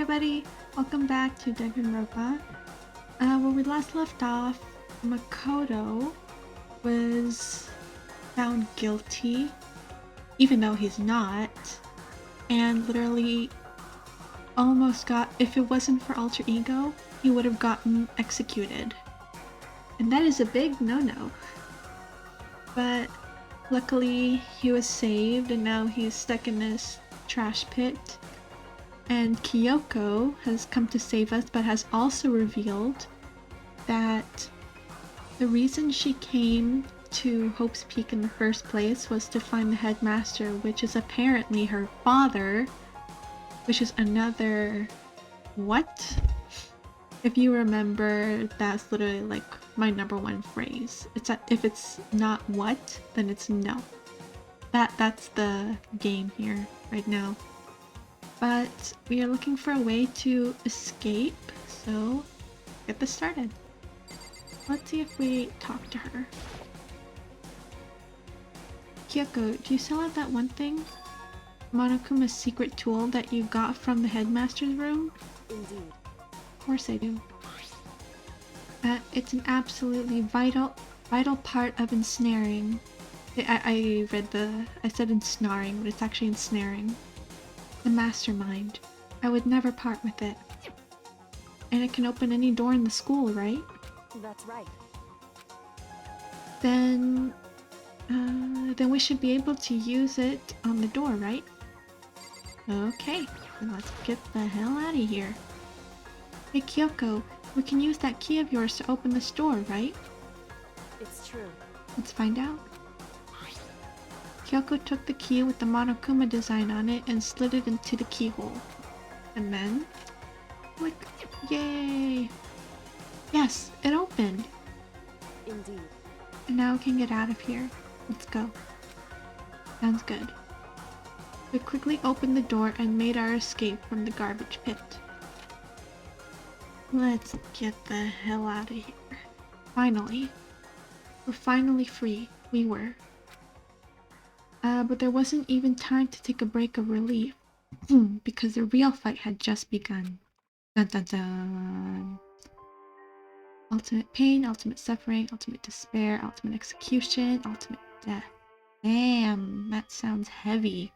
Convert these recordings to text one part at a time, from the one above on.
everybody, welcome back to Danganronpa. Where we last left off, Makoto was found guilty, even though he's not, and literally almost got, if it wasn't for alter ego, he would have gotten executed. And that is a big no-no. But luckily he was saved and now he's stuck in this trash pit. And Kyoko has come to save us, but has also revealed that the reason she came to Hope's Peak in the first place was to find the headmaster, which is apparently her father, which is another... what? If you remember, that's literally like my number one phrase. It's that if it's not what, then it's no. That's the game here right now. But we are looking for a way to escape, so get this started. Let's see if we talk to her. Kyoko, do you still have that one thing? Monokuma's secret tool that you got from the headmaster's room? Indeed. Of course I do. It's an absolutely vital part of ensnaring. I said ensnaring, but it's actually ensnaring. The mastermind. I would never part with it. And it can open any door in the school, right? That's right. Then we should be able to use it on the door, right? Okay, then let's get the hell out of here. Hey Kyoko, we can use that key of yours to open this door, right? It's true. Let's find out. Kyoko took the key with the Monokuma design on it and slid it into the keyhole. And then... click! Yay! Yes, it opened! Indeed. And now we can get out of here. Let's go. Sounds good. We quickly opened the door and made our escape from the garbage pit. Let's get the hell out of here. Finally. We're finally free. We were. But there wasn't even time to take a break of relief, because the real fight had just begun. Dun dun dun! Ultimate pain, ultimate suffering, ultimate despair, ultimate execution, ultimate death. Damn, that sounds heavy.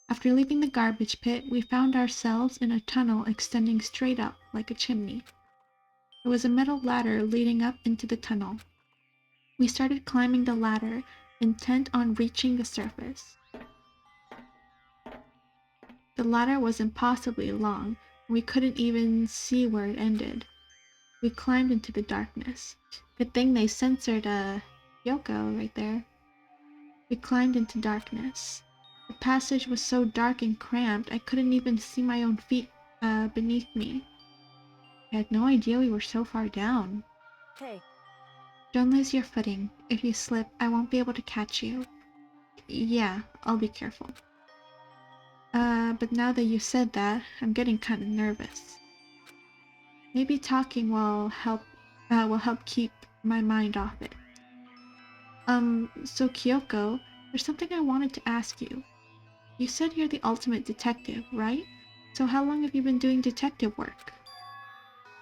After leaving the garbage pit, we found ourselves in a tunnel extending straight up like a chimney. There was a metal ladder leading up into the tunnel. We started climbing the ladder, intent on reaching the surface. The ladder was impossibly long, and we couldn't even see where it ended. We climbed into the darkness. Good thing they censored Yoko right there. We climbed into darkness. The passage was so dark and cramped, I couldn't even see my own feet beneath me. I had no idea we were so far down. Hey. Don't lose your footing. If you slip, I won't be able to catch you. Yeah, I'll be careful. But now that you said that, I'm getting kind of nervous. Maybe talking will help keep my mind off it. So Kyoko, there's something I wanted to ask you. You said you're the ultimate detective, right? So how long have you been doing detective work?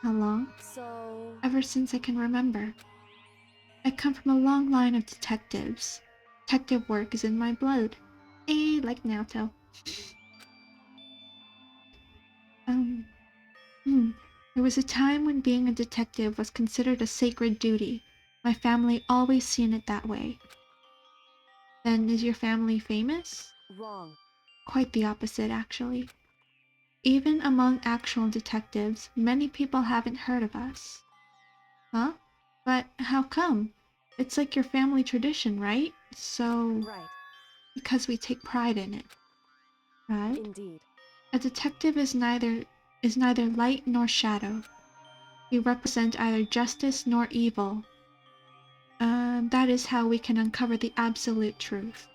How long? So... Ever since I can remember. I come from a long line of detectives. Detective work is in my blood. Like Naruto. There was a time when being a detective was considered a sacred duty. My family always seen it that way. Then is your family famous? Wrong. Quite the opposite, actually. Even among actual detectives, many people haven't heard of us. Huh? But how come? It's like your family tradition, right? So... Right. Because we take pride in it. Right? Indeed. A detective is neither light nor shadow. We represent either justice nor evil. That is how we can uncover the absolute truth.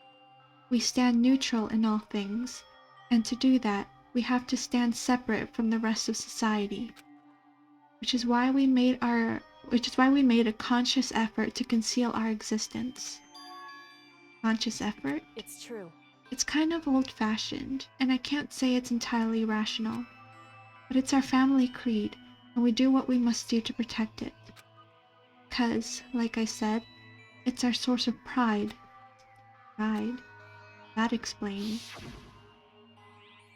We stand neutral in all things, and to do that, we have to stand separate from the rest of society. Which is why we made a conscious effort to conceal our existence. Conscious effort? It's true. It's kind of old-fashioned, and I can't say it's entirely rational. But it's our family creed, and we do what we must do to protect it. 'Cause, like I said, it's our source of pride. Pride? That explains.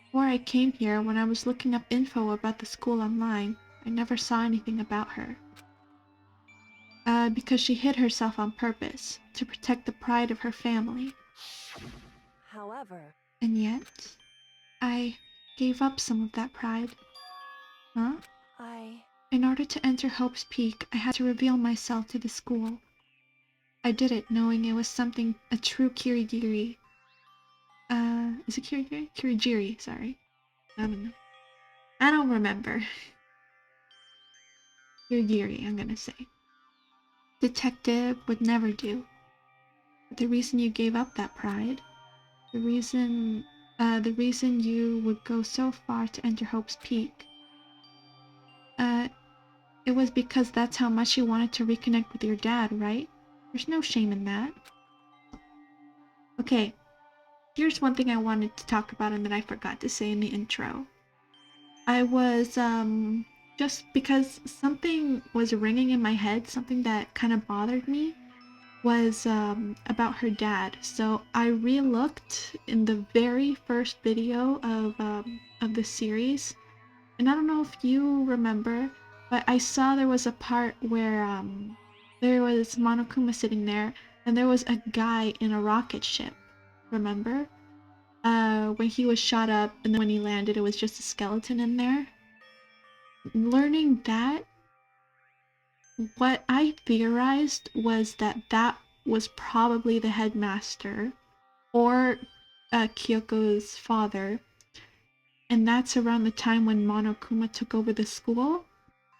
Before I came here, when I was looking up info about the school online, I never saw anything about her. Because she hid herself on purpose, to protect the pride of her family. However, And yet, I gave up some of that pride. Huh? In order to enter Hope's Peak, I had to reveal myself to the school. I did it knowing it was something a true Kirigiri. Is it Kirigiri? Kirigiri, sorry. I don't know. I don't remember. Kirigiri, I'm gonna say. Detective would never do. But the reason you gave up that pride, the reason you would go so far to enter Hope's Peak, it was because that's how much you wanted to reconnect with your dad, right? There's no shame in that. Okay, here's one thing I wanted to talk about and that I forgot to say in the intro. I was, just because something was ringing in my head, something that kind of bothered me, was, about her dad. So I re-looked in the very first video of the series, and I don't know if you remember, but I saw there was a part where, there was Monokuma sitting there, and there was a guy in a rocket ship. Remember? When he was shot up, and then when he landed, it was just a skeleton in there. Learning that, what I theorized was that that was probably the headmaster, or Kyoko's father, and that's around the time when Monokuma took over the school,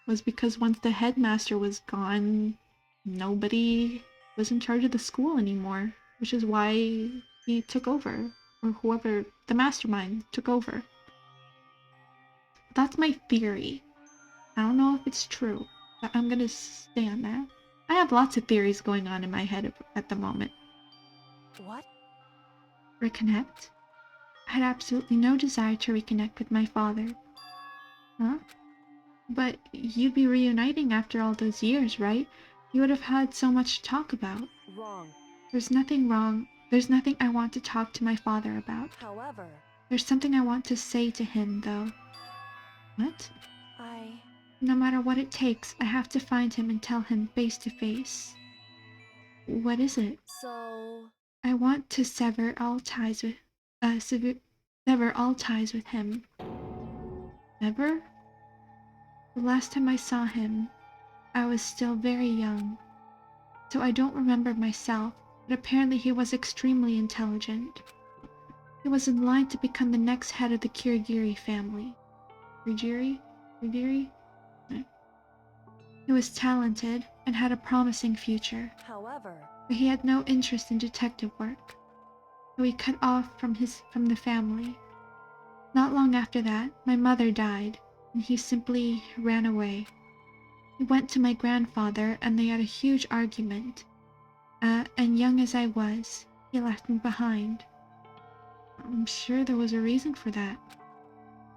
was because once the headmaster was gone, nobody was in charge of the school anymore, which is why he took over, or whoever, the mastermind, took over. That's my theory. I don't know if it's true, but I'm gonna stay on that. I have lots of theories going on in my head at the moment. what? Reconnect? I had absolutely no desire to reconnect with my father. Huh? But you'd be reuniting after all those years, right? You would have had so much to talk about. Wrong. There's nothing wrong. There's nothing I want to talk to my father about. However, There's something I want to say to him, though. What? I... No matter what it takes, I have to find him and tell him face to face. What is it? So... I want to sever all ties with him. Never? The last time I saw him, I was still very young, so I don't remember myself, but apparently he was extremely intelligent. He was in line to become the next head of the Kirigiri family. Kirigiri? Kirigiri? He was talented and had a promising future, However, but he had no interest in detective work, so he cut off from the family. Not long after that, my mother died, and he simply ran away. He went to my grandfather, and they had a huge argument. And young as I was, he left me behind. I'm sure there was a reason for that.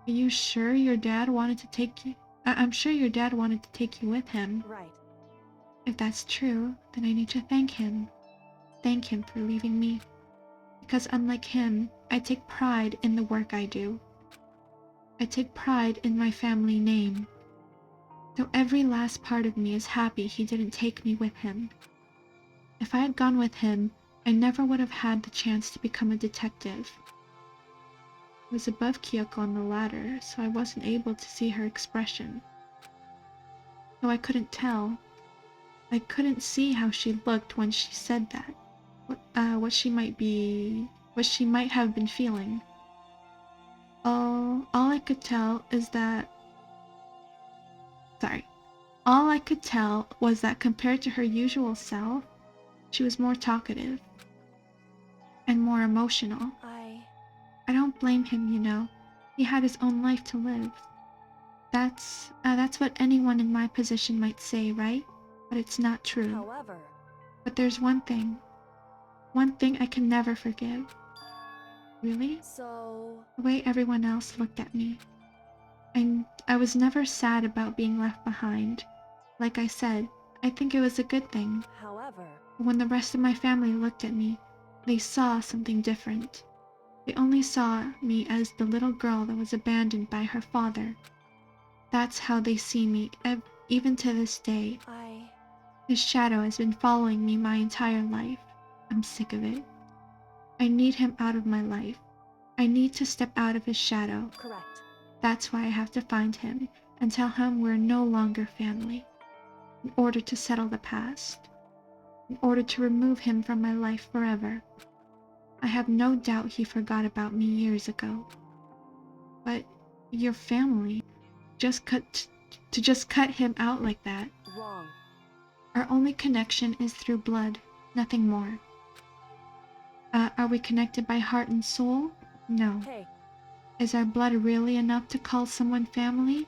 Are you sure your dad wanted to take you? I'm sure your dad wanted to take you with him. right. If that's true, then I need to thank him. Thank him for leaving me. Because unlike him, I take pride in the work I do. I take pride in my family name. So every last part of me is happy he didn't take me with him. If I had gone with him, I never would have had the chance to become a detective. I was above Kyoko on the ladder, so I wasn't able to see her expression. So I couldn't tell. I couldn't see how she looked when she said that. What she might have been feeling. All I could tell is that... Sorry. All I could tell was that compared to her usual self, she was more talkative and more emotional. I don't blame him, you know. He had his own life to live. That's what anyone in my position might say, right? But it's not true. However, But there's one thing I can never forgive. Really? So, The way everyone else looked at me. I was never sad about being left behind. Like I said, I think it was a good thing. however, When the rest of my family looked at me, they saw something different. They only saw me as the little girl that was abandoned by her father. That's how they see me, even to this day. His shadow has been following me my entire life. I'm sick of it. I need him out of my life. I need to step out of his shadow. correct. That's why I have to find him and tell him we're no longer family. In order to settle the past. In order to remove him from my life forever. I have no doubt he forgot about me years ago. But your family just cut him out like that. Wrong. Our only connection is through blood, nothing more. Are we connected by heart and soul? No. Hey, Is our blood really enough to call someone family?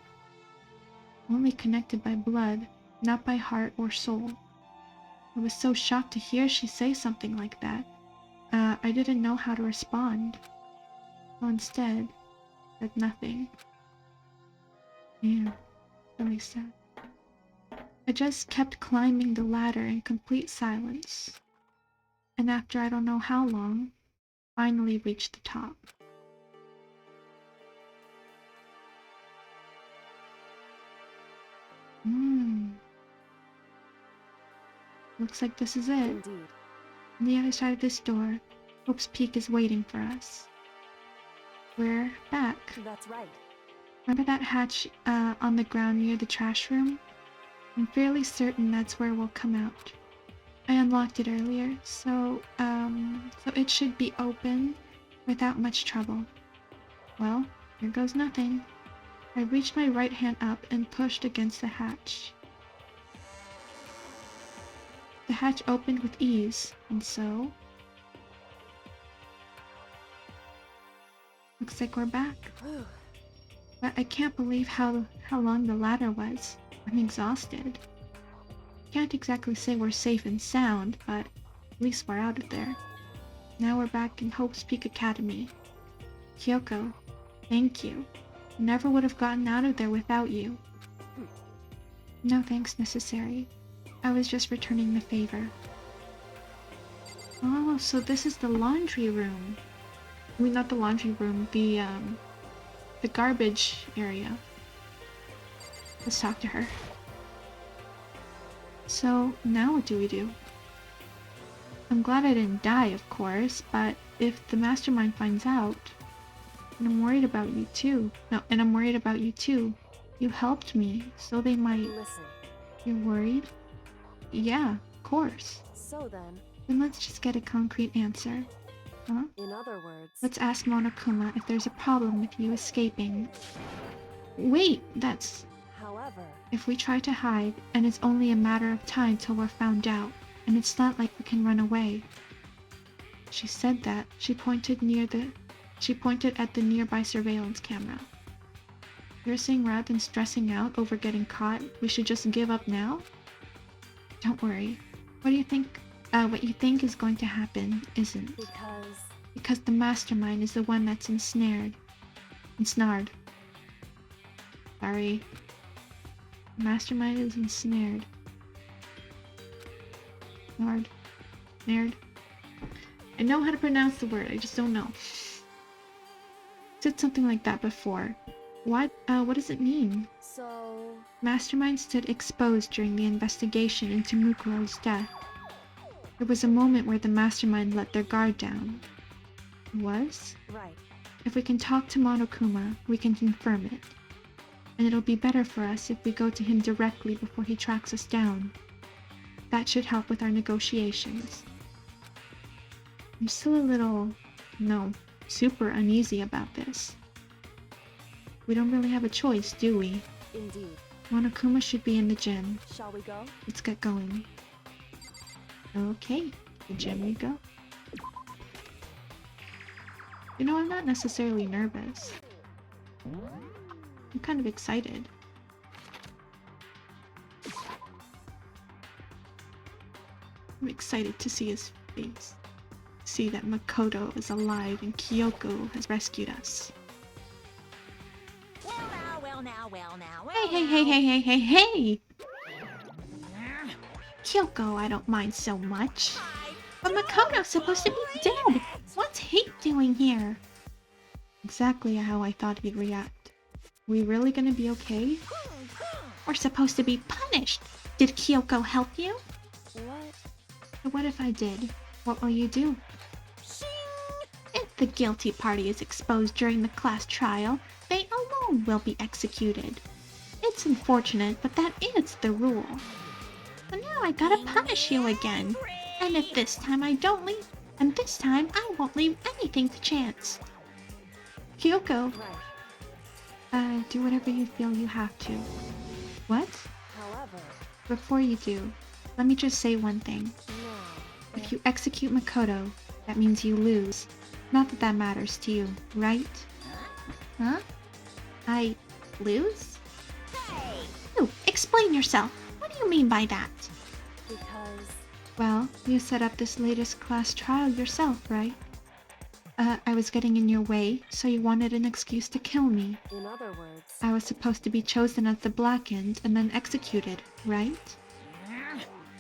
Only connected by blood, not by heart or soul. I was so shocked to hear she say something like that. I didn't know how to respond. So instead, said nothing. Yeah, really sad. I just kept climbing the ladder in complete silence. And after I don't know how long, finally reached the top. Looks like this is it. indeed. On the other side of this door, Hope's Peak is waiting for us. We're back. That's right. Remember that hatch on the ground near the trash room? I'm fairly certain that's where we'll come out. I unlocked it earlier, so it should be open without much trouble. Well, here goes nothing. I reached my right hand up and pushed against the hatch. The hatch opened with ease, and so... Looks like we're back. Whew. But I can't believe how long the ladder was. I'm exhausted. Can't exactly say we're safe and sound, but at least we're out of there. Now we're back in Hope's Peak Academy. Kyoko, thank you. Never would have gotten out of there without you. No thanks necessary. I was just returning the favor. Oh, so this is the laundry room. I mean, not the laundry room, the garbage area. Let's talk to her. So, now what do we do? I'm glad I didn't die, of course, but if the mastermind finds out, and I'm worried about you too. No, and I'm worried about you too. You helped me, so they might... Listen. You're worried? Yeah, of course. So then, Let's just get a concrete answer. Huh? in other words, Let's ask Monokuma if there's a problem with you escaping. Wait, that's... however, If we try to hide, and it's only a matter of time till we're found out, and it's not like we can run away. She said that. She pointed at the nearby surveillance camera. You're saying rather than stressing out over getting caught, we should just give up now? Don't worry. What you think is going to happen isn't. Because the mastermind is the one that's ensnared. Sorry. The mastermind is ensnared. Snared. I know how to pronounce the word, I just don't know. Said something like that before. What does it mean? so Mastermind stood exposed during the investigation into Mukuro's death. There was a moment where the mastermind let their guard down. Was? right. If we can talk to Monokuma, we can confirm it. And it'll be better for us if we go to him directly before he tracks us down. That should help with our negotiations. I'm still a little, super uneasy about this. We don't really have a choice, do we? Indeed. Monokuma should be in the gym. Shall we go? Let's get going. Okay, the gym we go. You know, I'm not necessarily nervous. I'm kind of excited. I'm excited to see his face. see that Makoto is alive and Kyoko has rescued us. Well now. Hey! Kyoko, I don't mind so much. But Makoto's supposed to be dead! What's he doing here? Exactly how I thought he'd react. We really gonna be okay? We're supposed to be punished! Did Kyoko help you? What? What if I did? What will you do? If the guilty party is exposed during the class trial, they alone will be executed. It's unfortunate, but that is the rule. But now I gotta punish you again. And if this time I don't leave, and this time I won't leave anything to chance. Kyoko, Right. do whatever you feel you have to. What? However, Before you do, let me just say one thing. no. If you execute Makoto, that means you lose. Not that that matters to you, right? Huh? I lose? Oh, explain yourself. What do you mean by that? Because Well, you set up this latest class trial yourself, right? I was getting in your way, so you wanted an excuse to kill me. in other words, I was supposed to be chosen as the Blackened and then executed, right?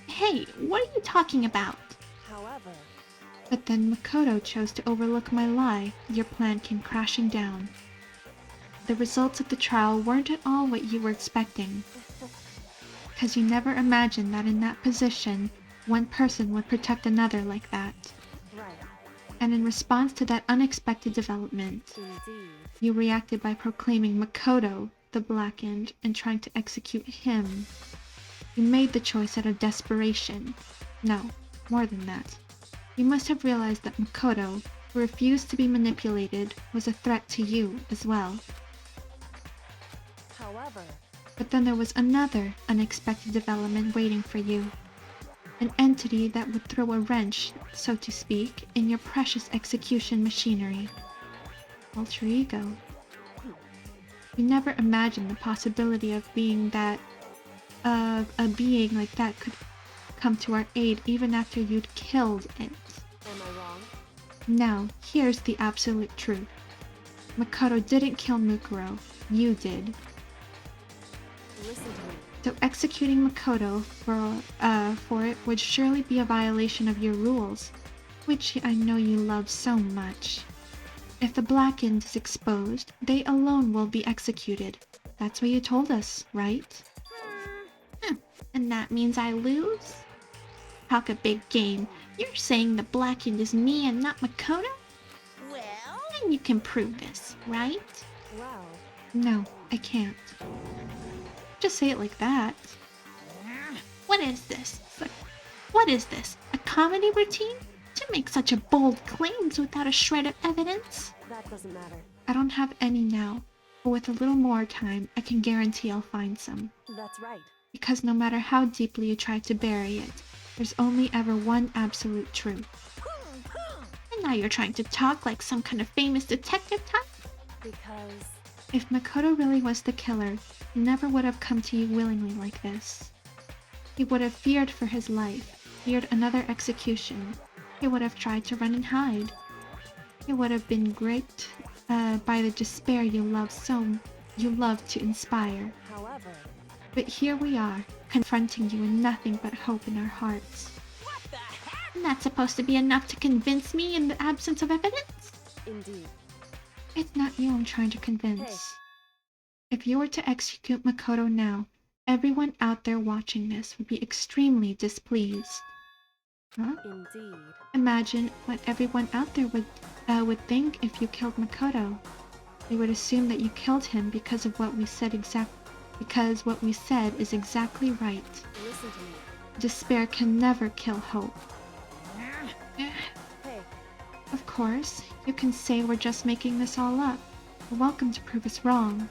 Hey, what are you talking about? however, But then Makoto chose to overlook my lie. Your plan came crashing down. The results of the trial weren't at all what you were expecting. Because you never imagined that in that position, one person would protect another like that. right, And in response to that unexpected development, indeed. you reacted by proclaiming Makoto the Blackened and trying to execute him. You made the choice out of desperation. No, more than that. You must have realized that Makoto, who refused to be manipulated, was a threat to you as well. However, But then there was another unexpected development waiting for you. An entity that would throw a wrench, so to speak, in your precious execution machinery. Alter ego. You never imagined the possibility of being that... of a being like that could come to our aid even after you'd killed it. am I wrong? Now, here's the absolute truth. Makoto didn't kill Mukuro. You did. Listen to me. So executing Makoto for it would surely be a violation of your rules, which I know you love so much. If the Blackened is exposed, they alone will be executed. That's what you told us, right? And that means I lose? Talk a big game. You're saying the Blackened is me and not Makoto? Well? And you can prove this, right? Well, No, I can't. Just say it like that. What is this? What is this? A comedy routine? To make such a bold claims without a shred of evidence? that doesn't matter. I don't have any now, but with a little more time, I can guarantee I'll find some. That's right. Because no matter how deeply you try to bury it, there's only ever one absolute truth. And now you're trying to talk like some kind of famous detective type? Because If Makoto really was the killer, he never would have come to you willingly like this. He would have feared for his life, feared another execution. He would have tried to run and hide. He would have been gripped by the despair you love to inspire. however, But here we are, confronting you with nothing but hope in our hearts. what the heck? And that's supposed to be enough to convince me in the absence of evidence? Indeed. It's not you I'm trying to convince. Hey. If you were to execute Makoto now, everyone out there watching this would be extremely displeased. Huh? Indeed. Imagine what everyone out there would think if you killed Makoto. They would assume that you killed him because of what we said because what we said is exactly right. Listen to me. Despair can never kill hope. Hey, Of course, you can say we're just making this all up. You're welcome to prove us wrong.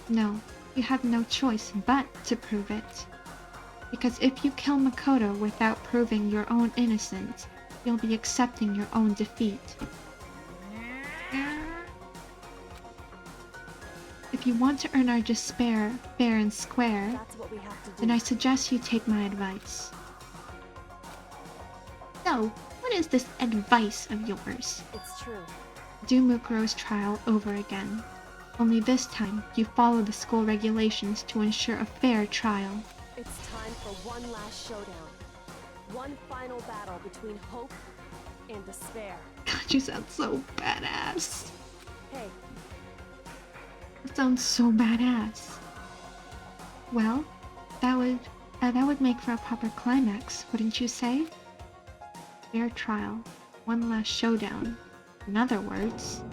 No, you have no choice but to prove it. Because if you kill Makoto without proving your own innocence, you'll be accepting your own defeat. If you want to earn our despair fair and square, that's what we have to do. then I suggest you take my advice. So, what what is this advice of yours? It's true. Do Mukuro's trial over again. Only this time, you follow the school regulations to ensure a fair trial. It's time for one last showdown. One final battle between hope and despair. God, you sound so badass. Hey, That sounds so badass. Well, that would make for a proper climax, wouldn't you say? Fair trial. One last showdown. In other words,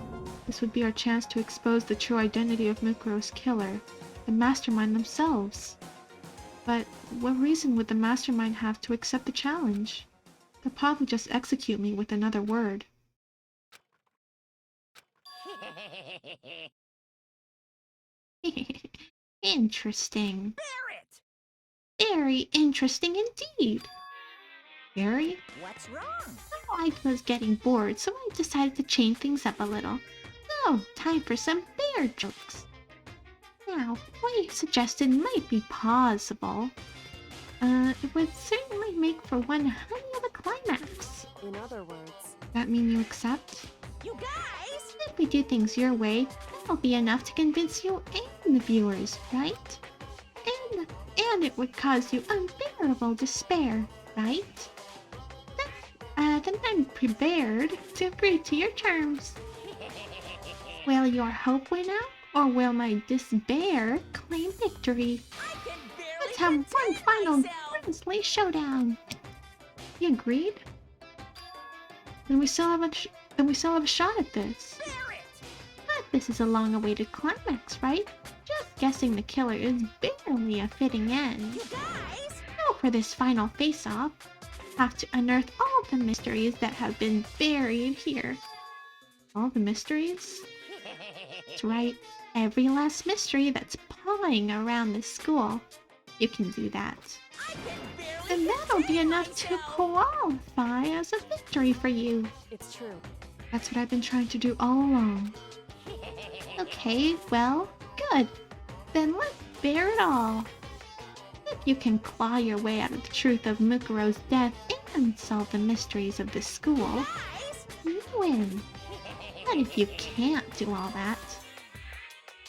this would be our chance to expose the true identity of Mukuro's killer, the mastermind themselves. But what reason would the mastermind have to accept the challenge? They'll probably just execute me with another word. Interesting. Barrett! Very interesting indeed. Very? What's wrong? I was getting bored, so I decided to change things up a little. So, time for some bear jokes. Now, what you suggested might be possible. It would certainly make for one hell of a climax. In other words, That mean you accept? you guys! If we do things your way, that'll be enough to convince you and the viewers, right? And it would cause you unbearable despair, right? Then I'm prepared to agree to your terms. Will your hope win out, or will my despair claim victory? I can barely Let's have one contain final myself. grisly showdown. You agreed? Then we still have a shot at this. Barrett! But this is a long-awaited climax, right? Just guessing the killer is barely a fitting end. You guys! Now for this final face-off, have to unearth all the mysteries that have been buried here. All the mysteries? That's right, every last mystery that's pawing around this school. You can do that. I can barely And that'll be contain enough to myself. qualify as a victory for you. It's true. That's what I've been trying to do all along. Okay, well, good. Then let's bear it all. If you can claw your way out of the truth of Mukuro's death and solve the mysteries of this school, Guys! you win. But if you can't do all that,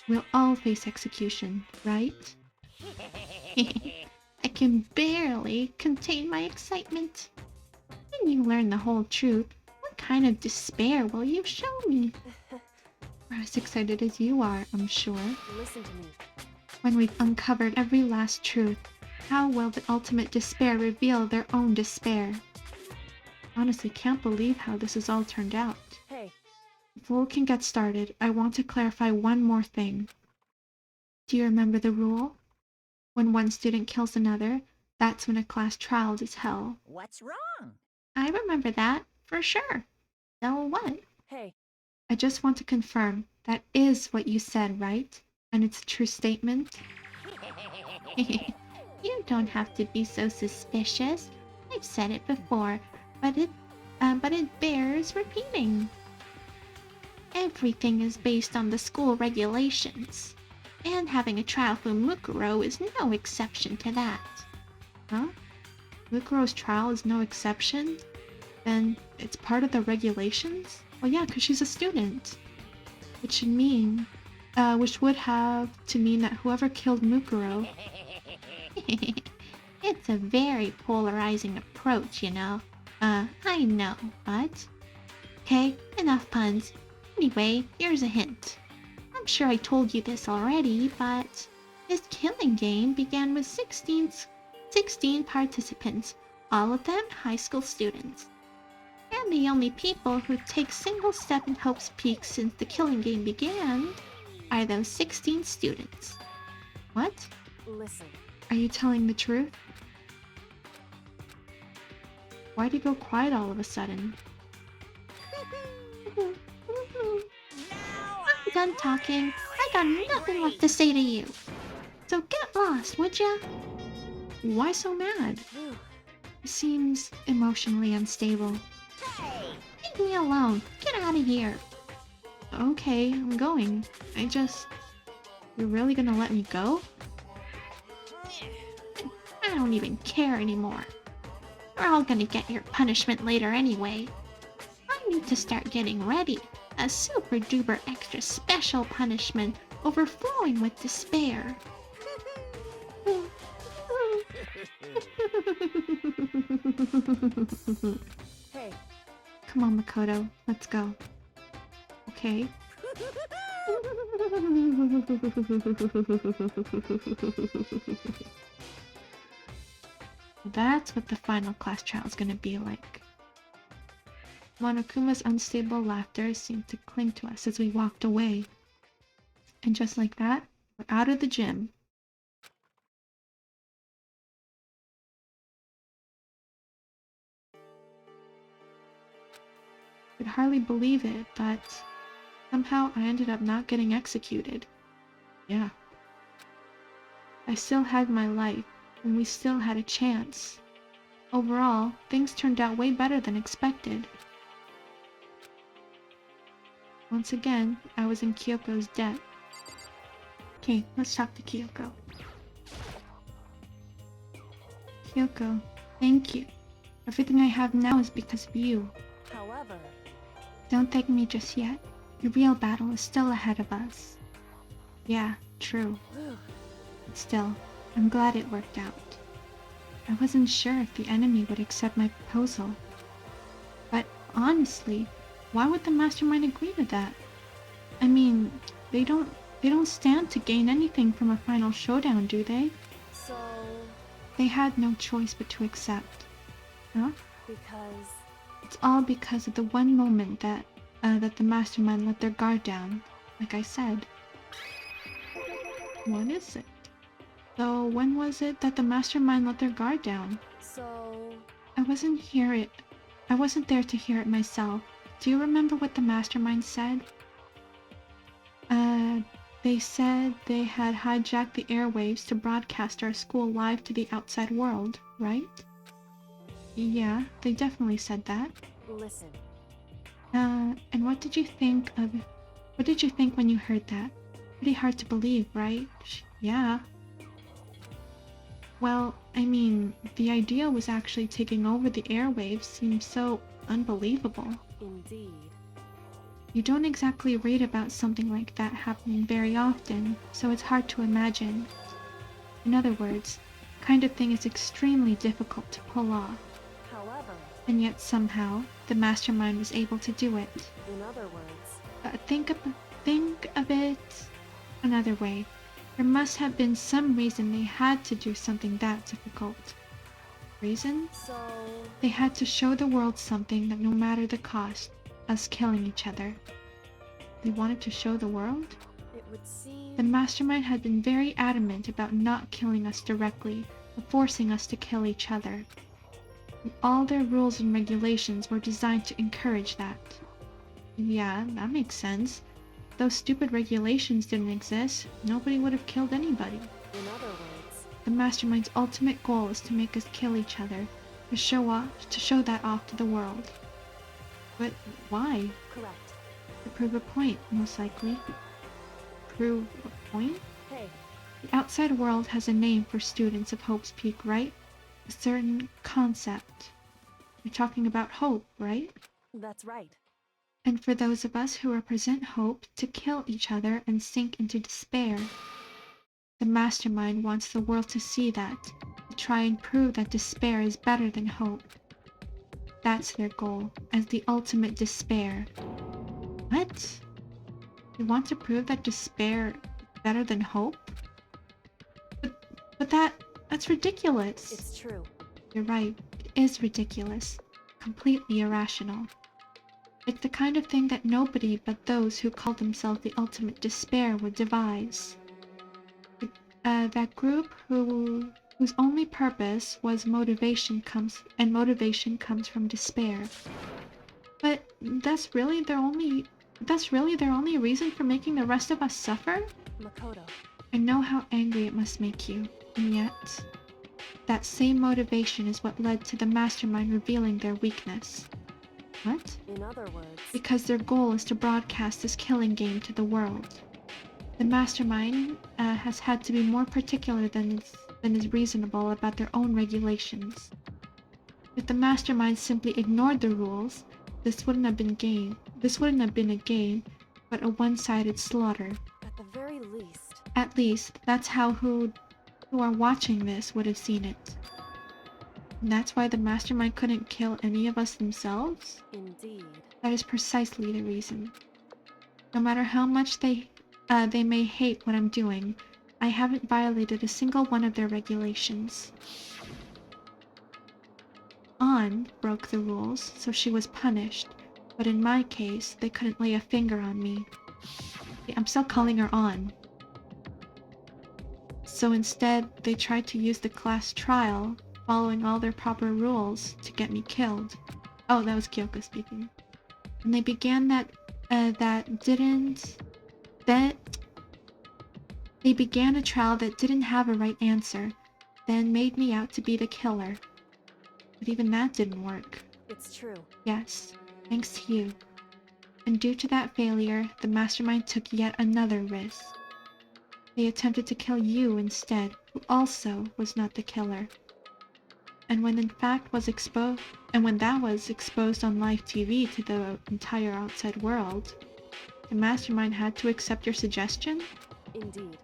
we'll all face execution, right? I can barely contain my excitement. When you learn the whole truth, what kind of despair will you show me? We're as excited as you are, I'm sure. Listen to me. When we've uncovered every last truth, how will the ultimate despair reveal their own despair? Honestly, can't believe how this has all turned out. Hey, Before we can get started, I want to clarify one more thing. Do you remember the rule? When one student kills another, that's when a class trial is held. what's wrong? I remember that, for sure. So what? Hey, I just want to confirm that is what you said, right? And it's a true statement? You don't have to be so suspicious. I've said it before, but it bears repeating. Everything is based on the school regulations, and having a trial for Mukuro is no exception to that. Huh? Mukuro's trial is no exception? Then it's part of the regulations? Well, yeah, because she's a student. Which would have to mean that whoever killed Mukuro... It's a very polarizing approach, you know. I know, but... Okay, enough puns. Anyway, here's a hint. I'm sure I told you this already, but... This killing game began with 16 participants, all of them high school students. And the only people who take single step in Hope's Peak since the killing game began are those 16 students. What? listen. Are you telling the truth? Why'd you go quiet all of a sudden? I'm done talking. I got nothing left to say to you. So get lost, would ya? Why so mad? He seems emotionally unstable. Hey! Leave me alone. Get out of here. Okay, I'm going. You're really gonna let me go? I don't even care anymore. You're all gonna get your punishment later anyway. I need to start getting ready. A super duper extra special punishment overflowing with despair. Hey. Come on, Makoto. Let's go. Okay. That's what the final class trial is gonna be like. Monokuma's unstable laughter seemed to cling to us as we walked away. And just like that, we're out of the gym. I could hardly believe it, but somehow I ended up not getting executed. Yeah. I still had my life, and we still had a chance. Overall, things turned out way better than expected. Once again, I was in Kyoko's debt. Okay, let's talk to Kyoko. Kyoko, thank you. Everything I have now is because of you. However, Don't thank me just yet. The real battle is still ahead of us. Yeah, true. But still, I'm glad it worked out. I wasn't sure if the enemy would accept my proposal. But honestly, why would the mastermind agree to that? I mean, they don't stand to gain anything from a final showdown, do they? so They had no choice but to accept. Huh? because It's all because of the one moment that the mastermind let their guard down, like I said. What is it? So when was it that the mastermind let their guard down? so I wasn't there to hear it myself. Do you remember what the mastermind said? They said they had hijacked the airwaves to broadcast our school live to the outside world, right? Yeah, they definitely said that. listen. And what did you think when you heard that? Pretty hard to believe, right? Yeah. Well, I mean, the idea was actually taking over the airwaves seems so unbelievable. Indeed. You don't exactly read about something like that happening very often, so it's hard to imagine. In other words, the kind of thing is extremely difficult to pull off. However, And yet somehow, the mastermind was able to do it. in other words, Think of it another way. There must have been some reason they had to do something that difficult. Reason? so They had to show the world something that no matter the cost, us killing each other. They wanted to show the world? it would seem The mastermind had been very adamant about not killing us directly, but forcing us to kill each other. And all their rules and regulations were designed to encourage that. Yeah, that makes sense. If those stupid regulations didn't exist, nobody would have killed anybody. in other words, The mastermind's ultimate goal is to make us kill each other, to show that off to the world. But why? correct. To prove a point, most likely. Prove a point? Hey, The outside world has a name for students of Hope's Peak, right? A certain concept. You're talking about hope, right? that's right. And for those of us who represent hope, to kill each other and sink into despair. The mastermind wants the world to see that, to try and prove that despair is better than hope. That's their goal, as the ultimate despair. What? You want to prove that despair is better than hope? But that's ridiculous. It's true. You're right, it is ridiculous. Completely irrational. It's the kind of thing that nobody but those who call themselves the ultimate despair would devise. That group whose only purpose was motivation comes from despair. But that's really their only reason for making the rest of us suffer? Makoto. I know how angry it must make you, and yet that same motivation is what led to the mastermind revealing their weakness. What? In other words, Because their goal is to broadcast this killing game to the world. The mastermind has had to be more particular than is reasonable about their own regulations. If the mastermind simply ignored the rules, this wouldn't have been a game, but a one-sided slaughter. At the very least. At least, that's how who are watching this would have seen it. And that's why the mastermind couldn't kill any of us themselves? Indeed. That is precisely the reason. No matter how much they may hate what I'm doing, I haven't violated a single one of their regulations. An broke the rules, so she was punished, but in my case, they couldn't lay a finger on me. I'm still calling her An. So instead, they tried to use the class trial, following all their proper rules, to get me killed. Oh, that was Kyoko speaking. And they began they began a trial that didn't have a right answer, then made me out to be the killer. But even that didn't work. It's true. Yes, thanks to you. And due to that failure, the mastermind took yet another risk. They attempted to kill you instead, who also was not the killer. And when that was exposed on live TV to the entire outside world, the mastermind had to accept your suggestion? Indeed.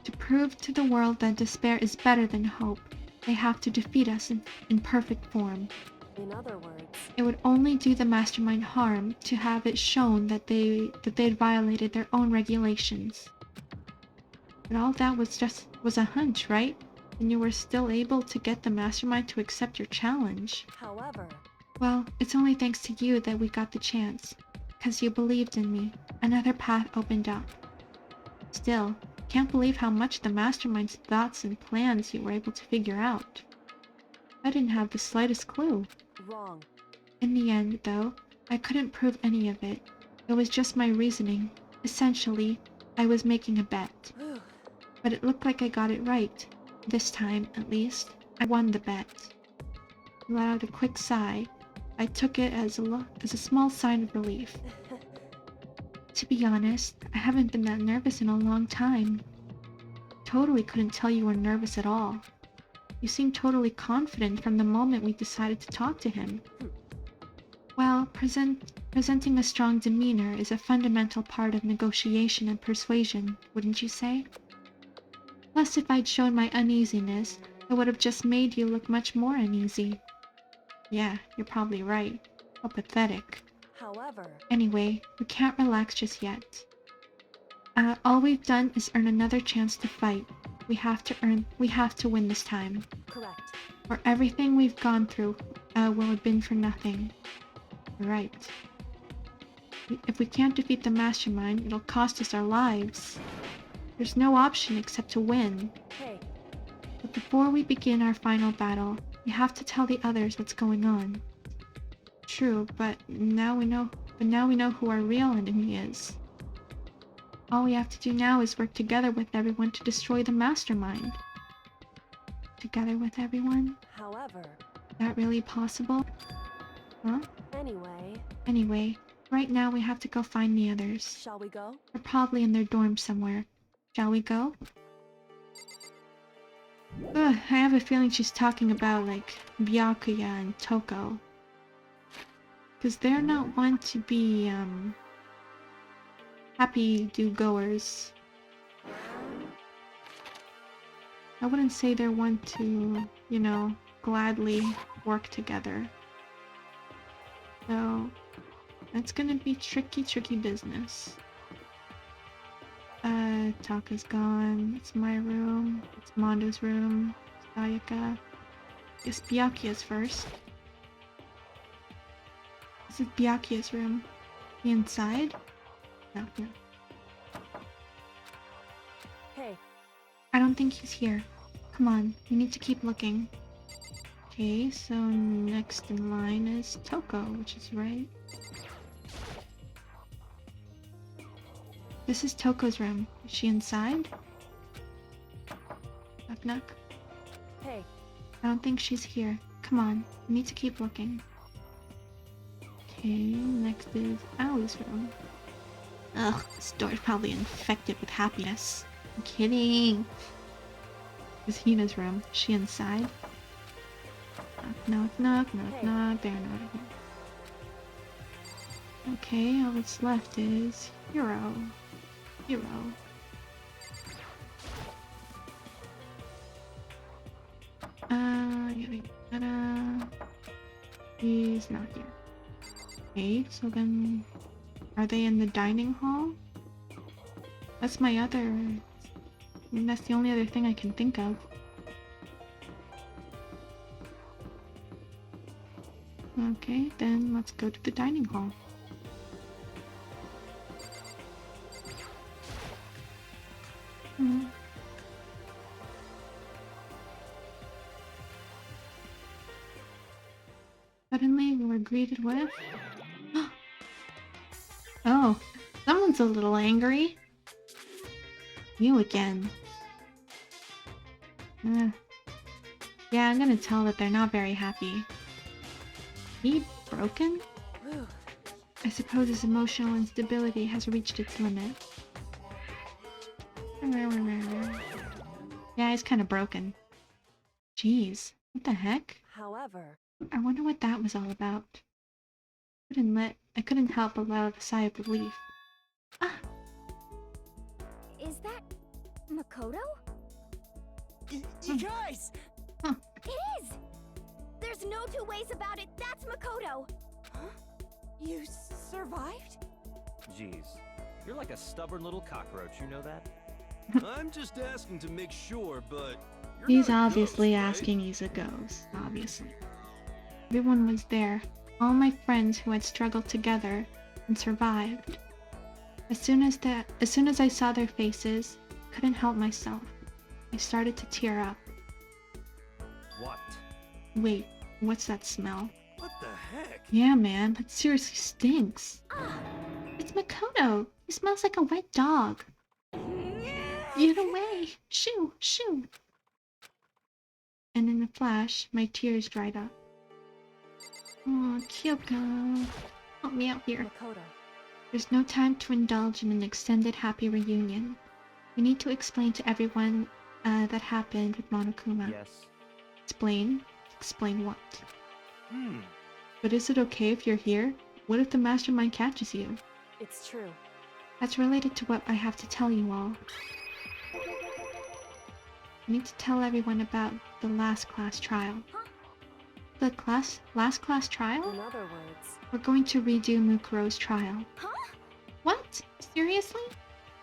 To prove to the world that despair is better than hope, they have to defeat us in perfect form. In other words, it would only do the mastermind harm to have it shown that they'd violated their own regulations. But all that was a hunch, right? And you were still able to get the mastermind to accept your challenge. However, well, it's only thanks to you that we got the chance. Because you believed in me, another path opened up. Still, can't believe how much the mastermind's thoughts and plans you were able to figure out. I didn't have the slightest clue. Wrong. In the end, though, I couldn't prove any of it. It was just my reasoning. Essentially, I was making a bet. But it looked like I got it right. This time, at least, I won the bet. I let out a quick sigh. I took it as a small sign of relief. To be honest, I haven't been that nervous in a long time. Totally couldn't tell you were nervous at all. You seemed totally confident from the moment we decided to talk to him. Well, presenting a strong demeanor is a fundamental part of negotiation and persuasion, wouldn't you say? Plus, if I'd shown my uneasiness, I would have just made you look much more uneasy. Yeah, you're probably right. How pathetic. However, anyway, we can't relax just yet. All we've done is earn another chance to fight. We have to win this time. Correct. Or everything we've gone through will have been for nothing. Right. If we can't defeat the mastermind, it'll cost us our lives. There's no option except to win. Hey. But before we begin our final battle, we have to tell the others what's going on. True, but now we know who our real enemy is. All we have to do now is work together with everyone to destroy the mastermind. Together with everyone? However, is that really possible? Huh? Anyway, right now we have to go find the others. Shall we go? They're probably in their dorm somewhere. Shall we go? I have a feeling she's talking about, like, Byakuya and Toko. Because they're not one to be, happy do-goers. I wouldn't say they're one to, you know, gladly work together. So, that's gonna be tricky business. Taka's gone. It's my room. It's Mondo's room. It's Sayaka. Guess Byakuya's first. This is Byakuya's room. The inside? No. Hey. I don't think he's here. Come on, we need to keep looking. Okay, so next in line is Toko, which is right. This is Toko's room. Is she inside? Knock knock. Hey. I don't think she's here. Come on, we need to keep looking. Okay, next is Ali's room. Ugh, this door's probably infected with happiness. I'm kidding. This is Hina's room. Is she inside? Knock, knock, knock, knock. They're not here. Okay, all that's left is Hero. Hero. Yada yada. He's not here. Okay, so then are they in the dining hall? That's my other... I mean, that's the only other thing I can think of. Okay, then let's go to the dining hall. Suddenly we were greeted with... Oh, someone's a little angry. You again. Yeah, I'm gonna tell that they're not very happy. He broken? I suppose his emotional instability has reached its limit. Yeah, he's kind of broken. Jeez, what the heck? However, I wonder what that was all about. I couldn't help but let out a sigh of relief. Ah! Is that Makoto? You guys! Huh. It is! There's no two ways about it. That's Makoto. Huh? You survived? Jeez, you're like a stubborn little cockroach, you know that? I'm just asking to make sure, but you're He's not a obviously ghost, right? asking he's a ghost, obviously. Everyone was there. All my friends who had struggled together and survived. As soon as I saw their faces, I couldn't help myself. I started to tear up. What? Wait, what's that smell? What the heck? Yeah, man, that seriously stinks. It's Makoto. He smells like a wet dog. Get away! Shoo! Shoo! And in a flash, my tears dried up. Oh, Kyoko. Help me out here. Makoto, There's no time to indulge in an extended happy reunion. We need to explain to everyone that happened with Monokuma. Yes. Explain? Explain what? Hmm. But is it okay if you're here? What if the mastermind catches you? it's true. That's related to what I have to tell you all. I need to tell everyone about the last class trial. The last class trial? In other words, We're going to redo Mukuro's trial. Huh? What? Seriously?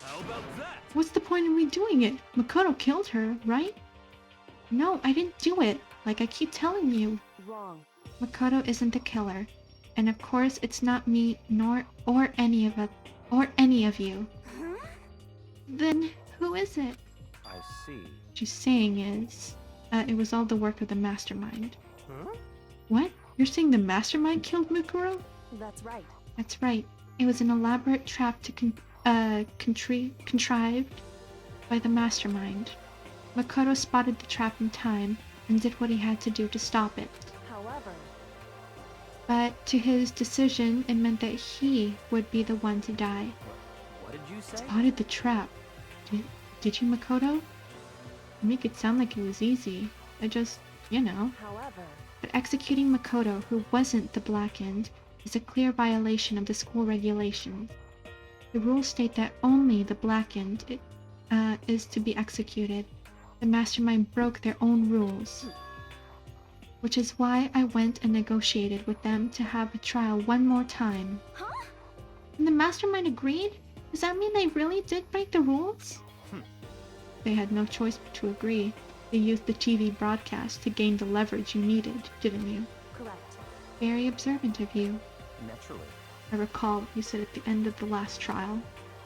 How about that? What's the point in redoing it? Makoto killed her, right? No, I didn't do it. Like I keep telling you. wrong. Makoto isn't the killer. And of course it's not me or any of you. Huh? Then who is it? I see. What she's saying is, it was all the work of the mastermind. Huh? What? You're saying the mastermind killed Mukuro? That's right. That's right. It was an elaborate trap to contrived by the mastermind. Makoto spotted the trap in time and did what he had to do to stop it. However, But to his decision, it meant that he would be the one to die. What did you say? Spotted the trap. Did you, Makoto? You make it sound like it was easy. I just, you know. however, But executing Makoto, who wasn't the Blackened, is a clear violation of the school regulations. The rules state that only the Blackened is to be executed. The mastermind broke their own rules. Which is why I went and negotiated with them to have a trial one more time. Huh? And the mastermind agreed? Does that mean they really did break the rules? They had no choice but to agree. They used the TV broadcast to gain the leverage you needed, didn't you? correct. Very observant of you. Naturally. I recall what you said at the end of the last trial,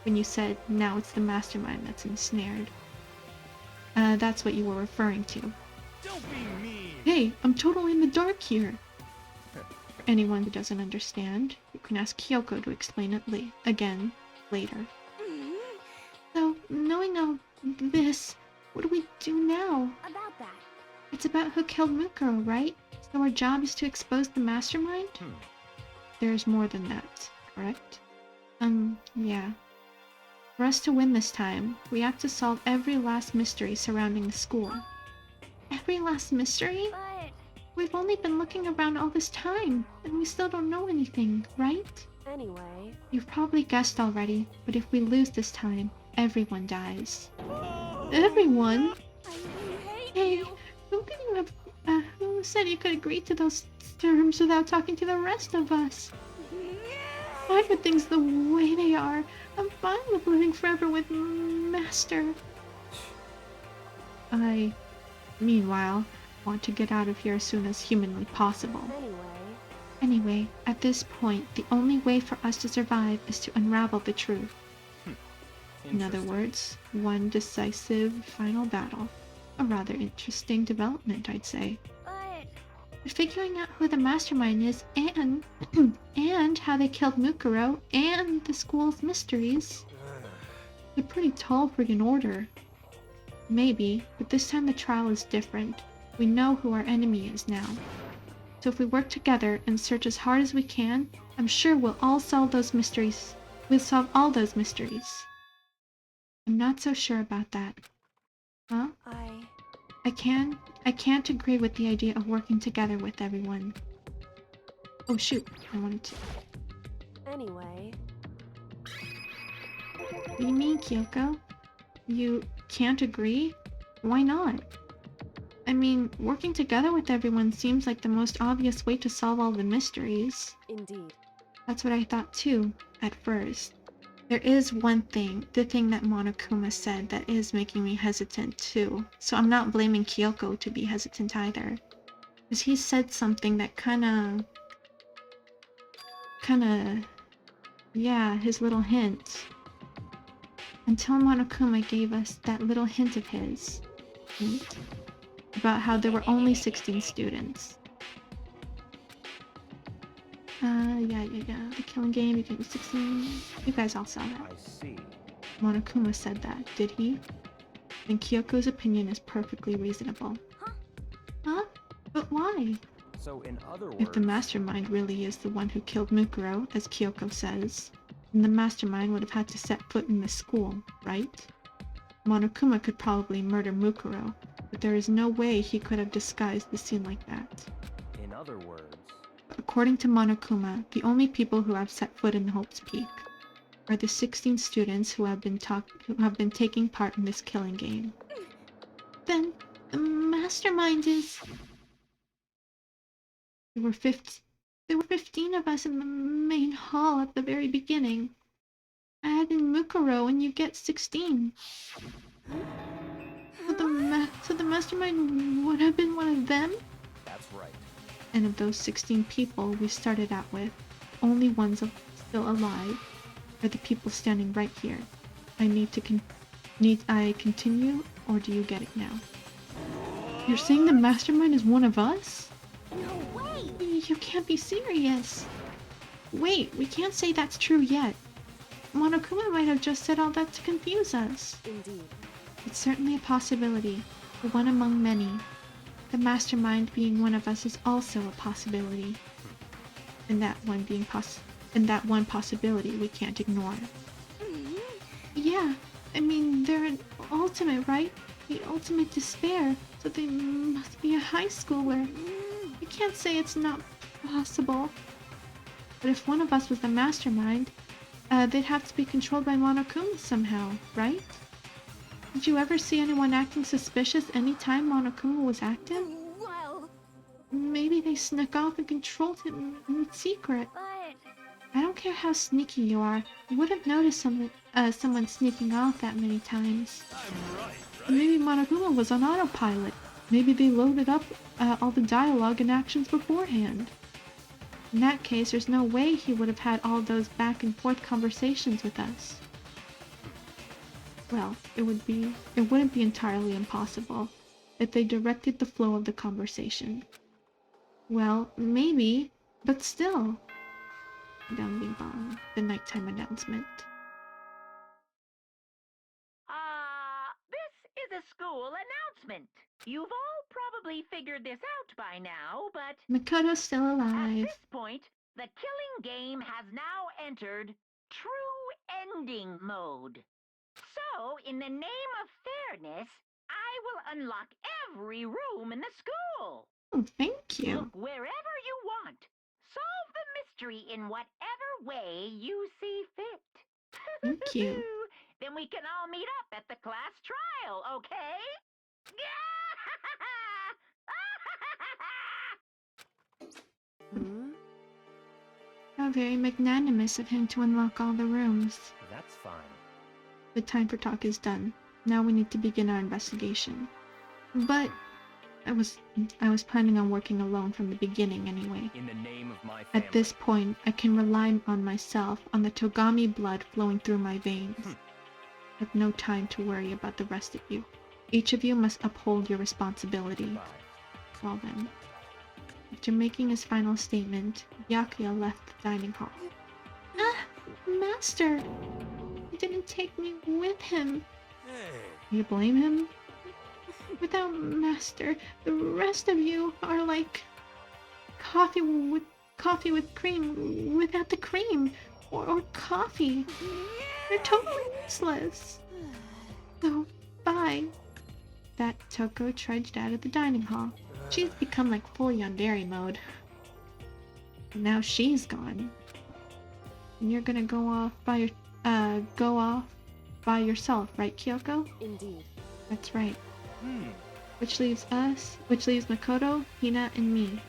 when you said, now it's the mastermind that's ensnared. That's what you were referring to. Don't be mean. Hey, I'm totally in the dark here! For anyone who doesn't understand, you can ask Kyoko to explain it again, later. So, knowing all this, what do we do now? About that. It's about who killed Mukuro, right? So our job is to expose the mastermind? There's more than that, correct? Yeah. For us to win this time, we have to solve every last mystery surrounding the school. Every last mystery? But We've only been looking around all this time, and we still don't know anything, right? Anyway, You've probably guessed already, but if we lose this time, everyone dies. Everyone? I hate Hey, you. who said you could agree to those terms without talking to the rest of us? Fine with things the way they are. I'm fine with living forever with Master. I, meanwhile, want to get out of here as soon as humanly possible. Anyway, at this point, the only way for us to survive is to unravel the truth. In other words, one decisive final battle. A rather interesting development, I'd say. But Figuring out who the mastermind is and and how they killed Mukuro and the school's mysteries. It's a pretty tall friggin' order. Maybe, but this time the trial is different. We know who our enemy is now. So if we work together and search as hard as we can, I'm sure we'll all solve those mysteries. We'll solve all those mysteries. I'm not so sure about that. Huh? I can't agree with the idea of working together with everyone. Oh shoot, I wanted to. Anyway, What do you mean, Kyoko? You can't agree? Why not? I mean, working together with everyone seems like the most obvious way to solve all the mysteries. indeed. That's what I thought too, at first. There is one thing, the thing that Monokuma said, that is making me hesitant too. So I'm not blaming Kyoko to be hesitant either. Because he said something that kinda... Yeah, his little hint. Until Monokuma gave us that little hint of his. Hint? About how there were only 16 students. Yeah. The killing game became 16. You guys all saw that. I see. Monokuma said that, did he? And Kyoko's opinion is perfectly reasonable. Huh? But why? So in other words, If the mastermind really is the one who killed Mukuro, as Kyoko says, then the mastermind would have had to set foot in the school, right? Monokuma could probably murder Mukuro, but there is no way he could have disguised the scene like that. in other words, According to Monokuma, the only people who have set foot in Hope's Peak are the 16 students who have been taking part in this killing game. Then the mastermind is... There were 15 of us in the main hall at the very beginning. Add in Mukuro and you get 16. So the mastermind would have been one of them? that's right. And of those 16 people we started out with, only ones still alive are the people standing right here. Need I continue, or do you get it now? You're saying the mastermind is one of us? no way! You can't be serious. Wait, we can't say that's true yet. Monokuma might have just said all that to confuse us. Indeed. It's certainly a possibility, but one among many. The mastermind being one of us is also a possibility. And that one possibility we can't ignore. Yeah, I mean, they're an ultimate, right? The ultimate despair, so they must be a high schooler. You can't say it's not possible. But if one of us was the mastermind, they'd have to be controlled by Monokuma somehow, right? Did you ever see anyone acting suspicious anytime Monokuma was active? Well, Maybe they snuck off and controlled him in secret. but I don't care how sneaky you are. You wouldn't notice someone sneaking off that many times. I'm right? Maybe Monokuma was on autopilot. Maybe they loaded up all the dialogue and actions beforehand. In that case, there's no way he would have had all those back and forth conversations with us. Well, it wouldn't be entirely impossible if they directed the flow of the conversation. Well, maybe, but still. Bang bing bong, the nighttime announcement. This is a school announcement. You've all probably figured this out by now, but Makoto's still at alive. this point, the killing game has now entered true ending mode. So, in the name of fairness, I will unlock every room in the school. Oh, thank you. Look wherever you want. Solve the mystery in whatever way you see fit. Thank you. Then we can all meet up at the class trial, okay? Hmm? How very magnanimous of him to unlock all the rooms. That's fine. The time for talk is done. Now we need to begin our investigation. But I was planning on working alone from the beginning anyway. In the name of my family. At this point, I can rely on myself, on the Togami blood flowing through my veins. I have no time to worry about the rest of you. Each of you must uphold your responsibility. Goodbye. Well then. After making his final statement, Byakuya left the dining hall. Ah! Master! He didn't take me with him. Hey, You blame him? Without Master, the rest of you are like coffee with cream without the cream, or coffee. They're totally useless. So, bye. That Toko trudged out of the dining hall. She's become like full yandere mode. And now she's gone. And you're gonna go off by yourself, right, Kyoko? Indeed. That's right. Which leaves Makoto, Hina, and me.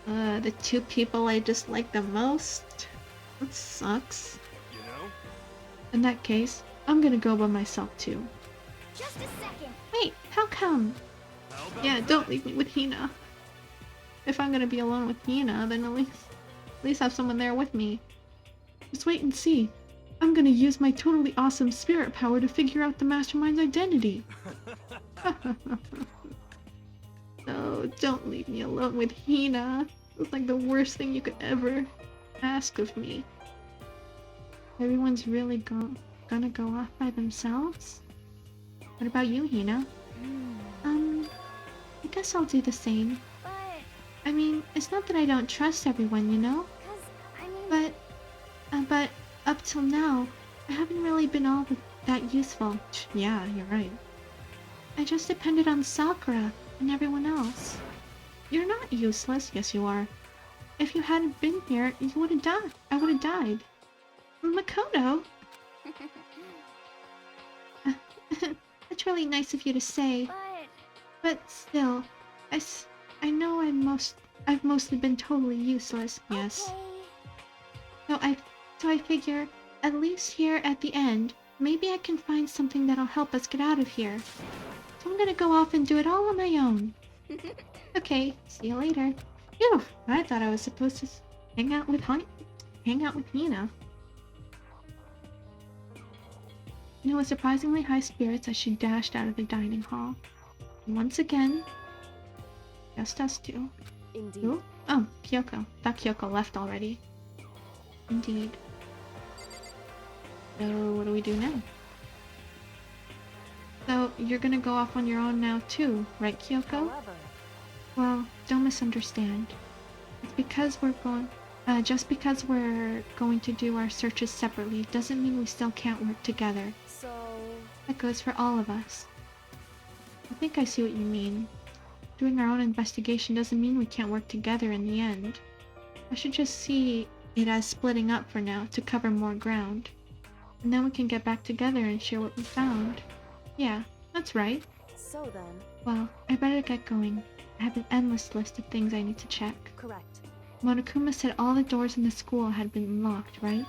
The two people I dislike the most? That sucks. you know? In that case, I'm gonna go by myself too. Just a second. Wait, how come? How about Yeah, don't leave me with Hina. If I'm gonna be alone with Hina, then at least have someone there with me. Just wait and see. I'm gonna use my totally awesome spirit power to figure out the mastermind's identity. No, don't leave me alone with Hina. It's like the worst thing you could ever ask of me. Everyone's really gonna go off by themselves? What about you, Hina? I guess I'll do the same. But, I mean, it's not that I don't trust everyone, you know? cause, I mean... But up till now, I haven't really been all that useful. Yeah, you're right. I just depended on Sakura and everyone else. You're not useless. Yes, you are. If you hadn't been here, you would have died. I would have died. Makoto? That's really nice of you to say. But still, I know I've mostly been totally useless. Yes. Okay. So I figure, at least here at the end, maybe I can find something that'll help us get out of here. So I'm gonna go off and do it all on my own. Okay, see you later. Phew, I thought I was supposed to hang out with Hina. With surprisingly high spirits as she dashed out of the dining hall. And once again, just us two. Indeed. Who? Oh, Kyoko. Thought Kyoko left already. Indeed. So, what do we do now? So, you're gonna go off on your own now too, right, Kyoko? However, Well, don't misunderstand. It's because just because we're going to do our searches separately doesn't mean we still can't work together. so... That goes for all of us. I think I see what you mean. Doing our own investigation doesn't mean we can't work together in the end. I should just see it as splitting up for now to cover more ground. And then we can get back together and share what we found. Yeah, that's right. So then, Well, I better get going. I have an endless list of things I need to check. correct. Monokuma said all the doors in the school had been locked, right?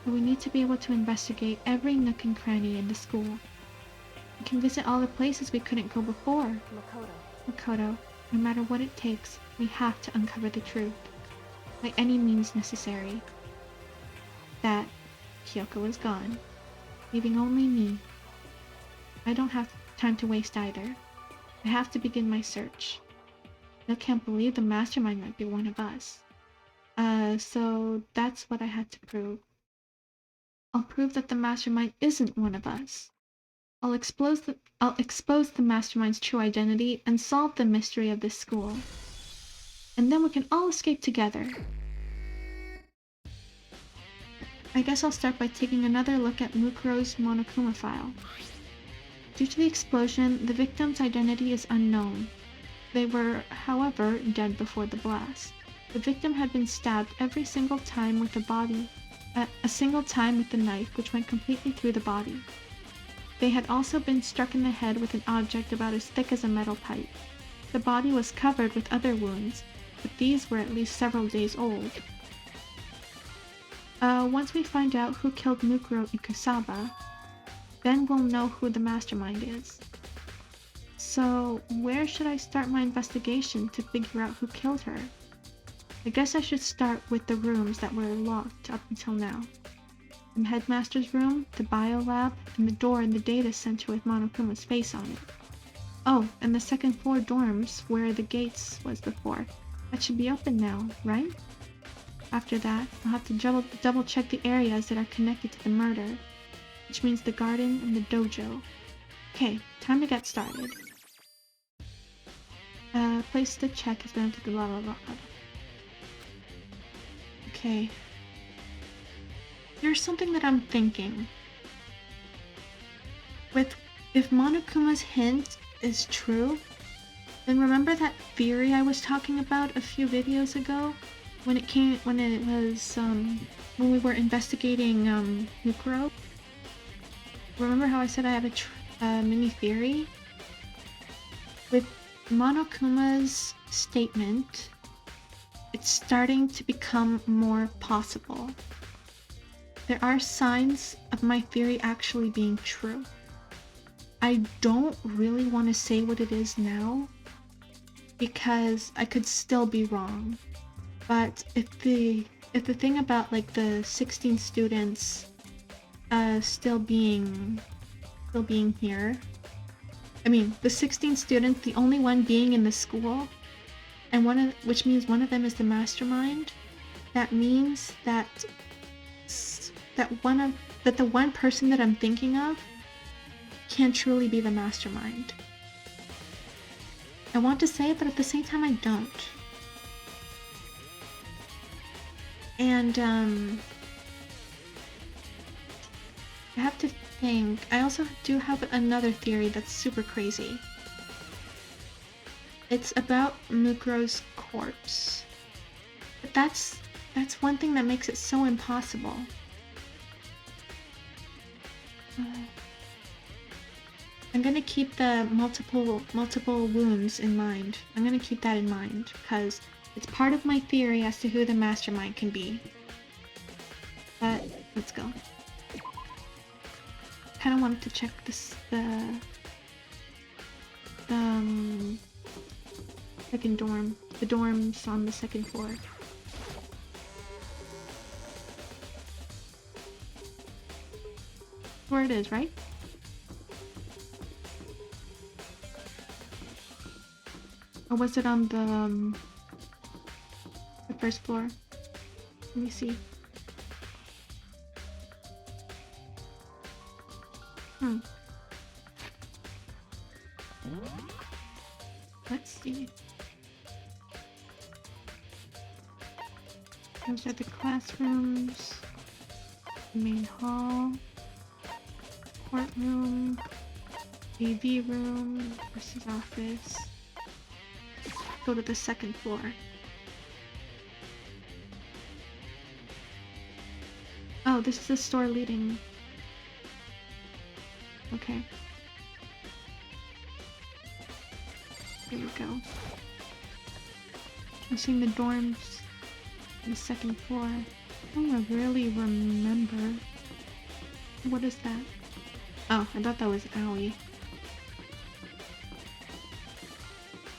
But we need to be able to investigate every nook and cranny in the school. We can visit all the places we couldn't go before. Makoto, no matter what it takes, we have to uncover the truth. By any means necessary. That Kyoko was gone, leaving only me. I don't have time to waste either. I have to begin my search. I can't believe the mastermind might be one of us. So that's what I had to prove. I'll prove that the mastermind isn't one of us. I'll expose the mastermind's true identity and solve the mystery of this school. And then we can all escape together. I guess I'll start by taking another look at Mukuro's Monokuma file. Due to the explosion, the victim's identity is unknown. They were, however, dead before the blast. The victim had been stabbed every single time with a single time with the knife, which went completely through the body. They had also been struck in the head with an object about as thick as a metal pipe. The body was covered with other wounds, but these were at least several days old. Once we find out who killed Mukuro Ikusaba, then we'll know who the mastermind is. So, where should I start my investigation to figure out who killed her? I guess I should start with the rooms that were locked up until now. The headmaster's room, the biolab, and the door in the data center with Monokuma's face on it. Oh, and the second floor dorms where the gates was before. That should be open now, right? After that, I'll have to double check the areas that are connected to the murder, which means the garden and the dojo. Okay, time to get started. Place the check has been entered the blah blah blah. Okay. There's something that I'm thinking. If Monokuma's hint is true, then remember that theory I was talking about a few videos ago? When we were investigating Mukuro? Remember how I said I had a mini theory? With Monokuma's statement, it's starting to become more possible. There are signs of my theory actually being true. I don't really want to say what it is now, because I could still be wrong. But if the thing about like the 16 students still being here, I mean the 16 students, the only one being in the school, and which means one of them is the mastermind, that means that the one person that I'm thinking of can't truly be the mastermind. I want to say it, but at the same time I don't. And I have to think. I also do have another theory that's super crazy. It's about Mukuro's corpse. But that's one thing that makes it so impossible. I'm gonna keep the multiple wounds in mind. I'm gonna keep that in mind because it's part of my theory as to who the mastermind can be. But let's go. Kind of wanted to check the second dorm, the dorms on the second floor. Where it is, right? Or was it on the first floor? Let me see. Let's see. Those are the classrooms, the main hall, courtroom, AV room, nurse's office. Go to the second floor. Oh, this is the store leading. Okay. Here we go. I've seen the dorms on the second floor. I don't really remember. What is that? Oh, I thought that was Aoi.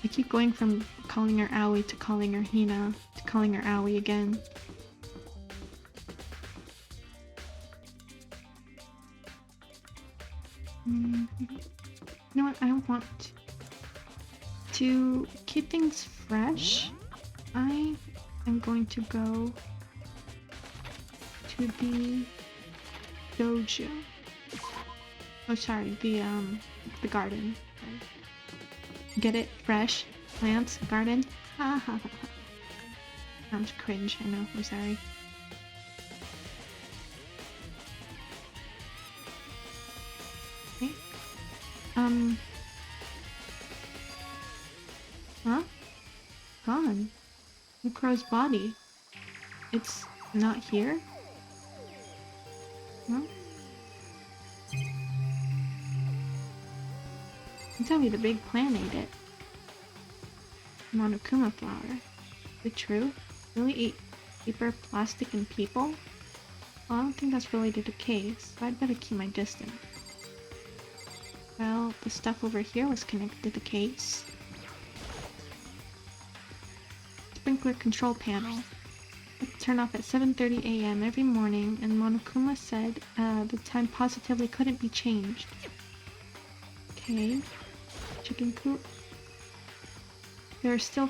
I keep going from calling her Aoi to calling her Hina to calling her Aoi again. You know what? I don't want to keep things fresh. I am going to go to the dojo. Oh, sorry, the garden. Get it? Fresh plants, garden. Ha ha ha. Sounds cringe. I know. I'm sorry. Okay. Huh? Mukuro's body? It's not here? No? You tell me the big plant ate it. Monokuma flower. Is it true? Really ate paper, plastic, and people? Well, I don't think that's related to case, so I'd better keep my distance. Well, the stuff over here was connected to the case. Sprinkler control panel. It's turned off at 7:30 a.m. every morning, and Monokuma said the time positively couldn't be changed. Okay. Chicken coop. There are still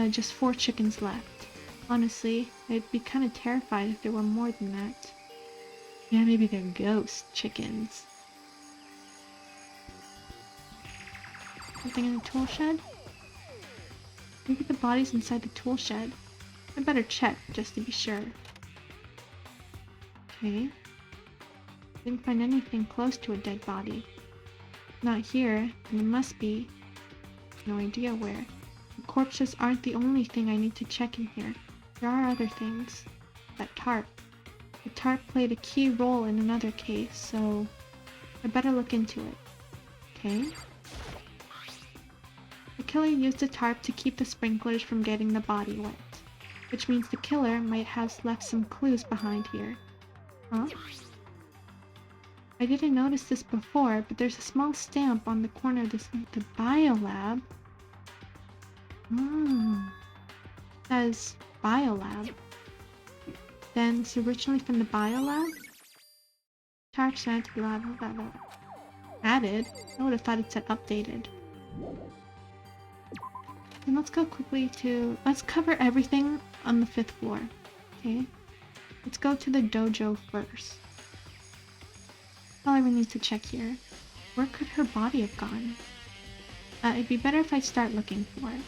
just 4 chickens left. Honestly, I'd be kind of terrified if there were more than that. Yeah, maybe they're ghost chickens. Something in the tool shed? Maybe the body's inside the tool shed. I better check just to be sure. Okay. Didn't find anything close to a dead body. Not here, and it must be. No idea where. The corpses aren't the only thing I need to check in here. There are other things. That tarp. The tarp played a key role in another case, so I better look into it. Okay. The killer used the tarp to keep the sprinklers from getting the body wet, which means the killer might have left some clues behind here. Huh? I didn't notice this before, but there's a small stamp on the corner of the biolab. It says biolab. Then it's originally from the biolab? Tarp said to be added? I would have thought it said updated. And let's go quickly to... Let's cover everything on the 5th floor. Okay? Let's go to the dojo first. All I really need to check here. Where could her body have gone? It'd be better if I start looking for it.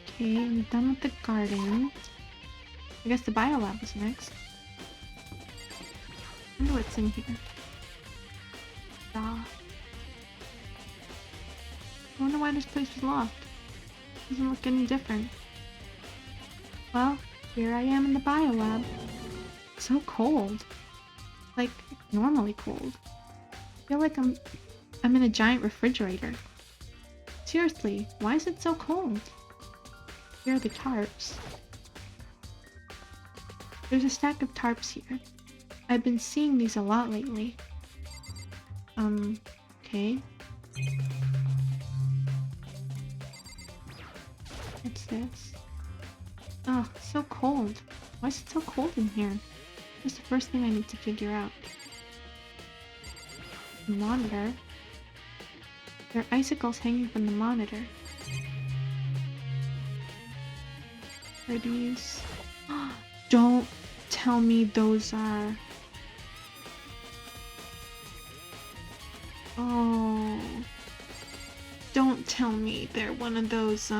Okay, I'm done with the garden. I guess the biolab is next. I wonder what's in here. I wonder why this place was locked. Doesn't look any different. Well, here I am in the biolab. It's so cold. Like, normally cold. I feel like I'm in a giant refrigerator. Seriously, why is it so cold? Here are the tarps. There's a stack of tarps here. I've been seeing these a lot lately. Okay. What's this? Oh, so cold. Why is it so cold in here? That's the first thing I need to figure out. Monitor. There are icicles hanging from the monitor. Are these... Don't tell me those are... Oh... Don't tell me they're one of those,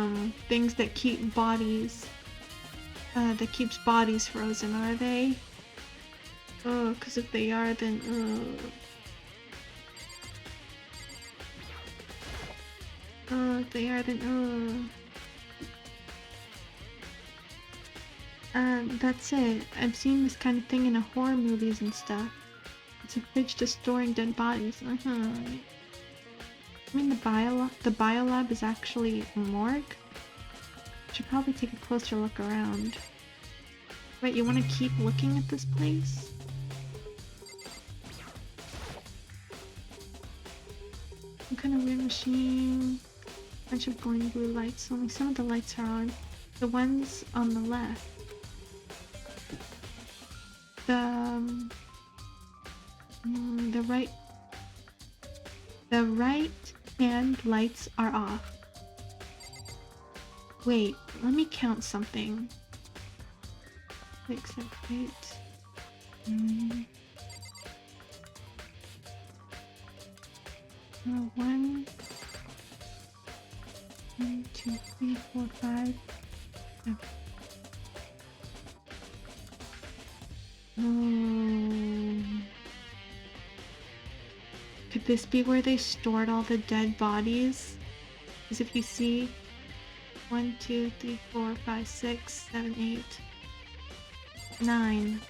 things that keep bodies... that keeps bodies frozen, are they? Oh, because if they are, then... if they are, then... That's it. I've seen this kind of thing in horror movies and stuff. It's a fridge just storing dead bodies. I mean, the biolab is actually a morgue? Should probably take a closer look around. Wait, you want to keep looking at this place? Some kind of weird machine. Bunch of glowing blue lights. Only some of the lights are on. The ones on the left. The right hand lights are off. Wait, let me count something. 6, 7, 8. 1, 2, 3, 4, 5. 7. Could this be where they stored all the dead bodies? Because if you see 1, 2, 3, 4, 5, 6, 7, 8, 9.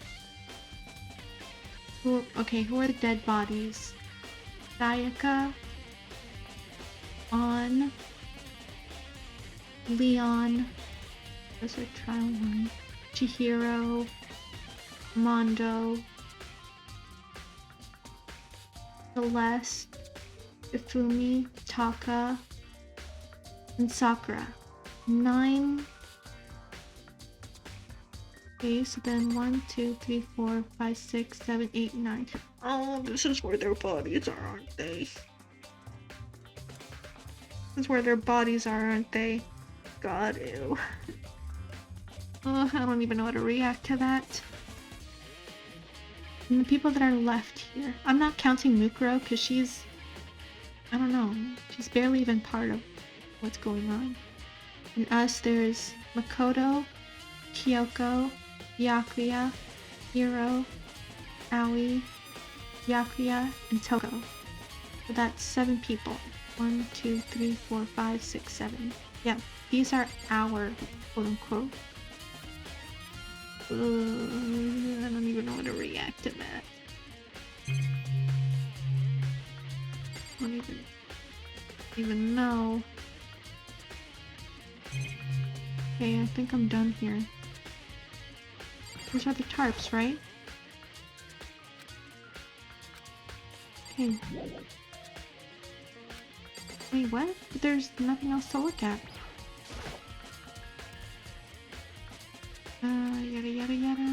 Who are the dead bodies? Sayaka, On, Leon, those are trial 1, Chihiro, Mondo, Celeste, Ifumi, Taka, and Sakura. 9. Okay, so then 1, 2, 3, 4, 5, 6, 7, 8, 9. Oh, this is where their bodies are, aren't they? This is where their bodies are, aren't they? God, ew. Oh, I don't even know how to react to that. And the people that are left here. I'm not counting Mukuro because she's... I don't know. She's barely even part of what's going on. And us, there's Makoto, Kyoko, Yakuya, Hiro, Aoi, Yakuya, and Toko. So that's 7 people. 1, 2, 3, 4, 5, 6, 7. Yeah, these are our quote-unquote. I don't even know how to react to that. I don't even know. Okay, I think I'm done here. These are the tarps, right? Okay. Wait, what? But there's nothing else to look at. Yada yada yada.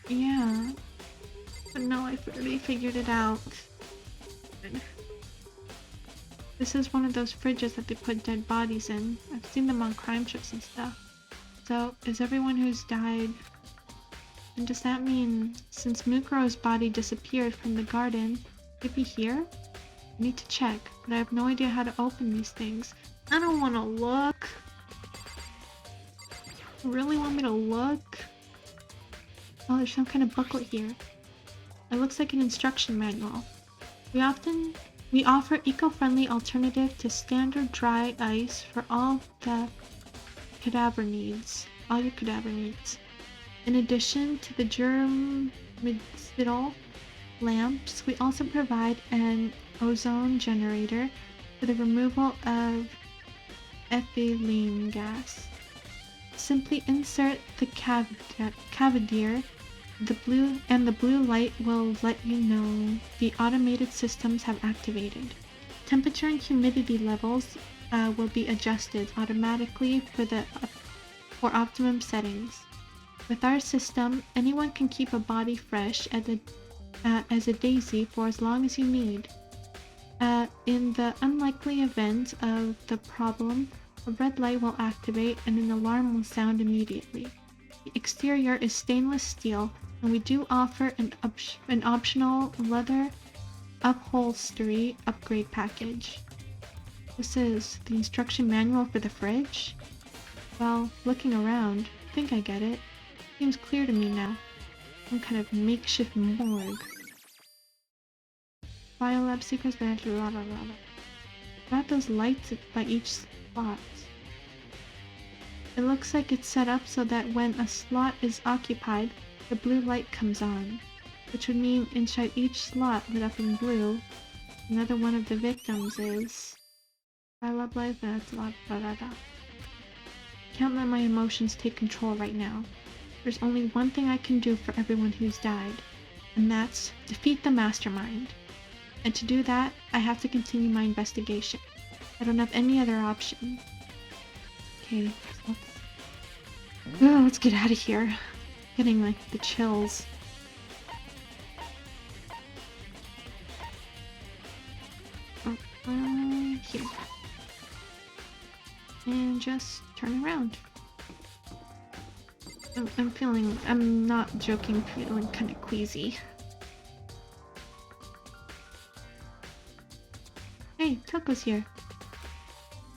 Yeah. But no, I've already figured it out. This is one of those fridges that they put dead bodies in. I've seen them on crime shows and stuff. So, is everyone who's died... And does that mean, since Mukuro's body disappeared from the garden, could be here? I need to check, but I have no idea how to open these things. I don't want to look. You really want me to look? Oh, there's some kind of booklet here. It looks like an instruction manual. We offer eco-friendly alternative to standard dry ice for all the cadaver needs. All your cadaver needs. In addition to the germicidal lamps, we also provide an ozone generator for the removal of ethylene gas. Simply insert the cavalier. The blue light will let you know the automated systems have activated. Temperature and humidity levels will be adjusted automatically for optimum settings. With our system, anyone can keep a body fresh as a daisy for as long as you need. In the unlikely event of the problem, a red light will activate and an alarm will sound immediately. The exterior is stainless steel, and we do offer an optional leather upholstery upgrade package. This is the instruction manual for the fridge? Well, looking around, I think I get it. Seems clear to me now. Some kind of makeshift morgue. Biolab secrets, blah blah blah blah. Got those lights by each slot. It looks like it's set up so that when a slot is occupied, the blue light comes on, which would mean inside each slot lit up in blue, another one of the victims is... Biolab life, that's blah blah blah blah. Can't let my emotions take control right now. There's only one thing I can do for everyone who's died, and that's defeat the mastermind. And to do that, I have to continue my investigation. I don't have any other option. Okay, let's get out of here. Getting like the chills. Here. And just turn around. I'm not joking, feeling kind of queasy. Hey, Toko's here.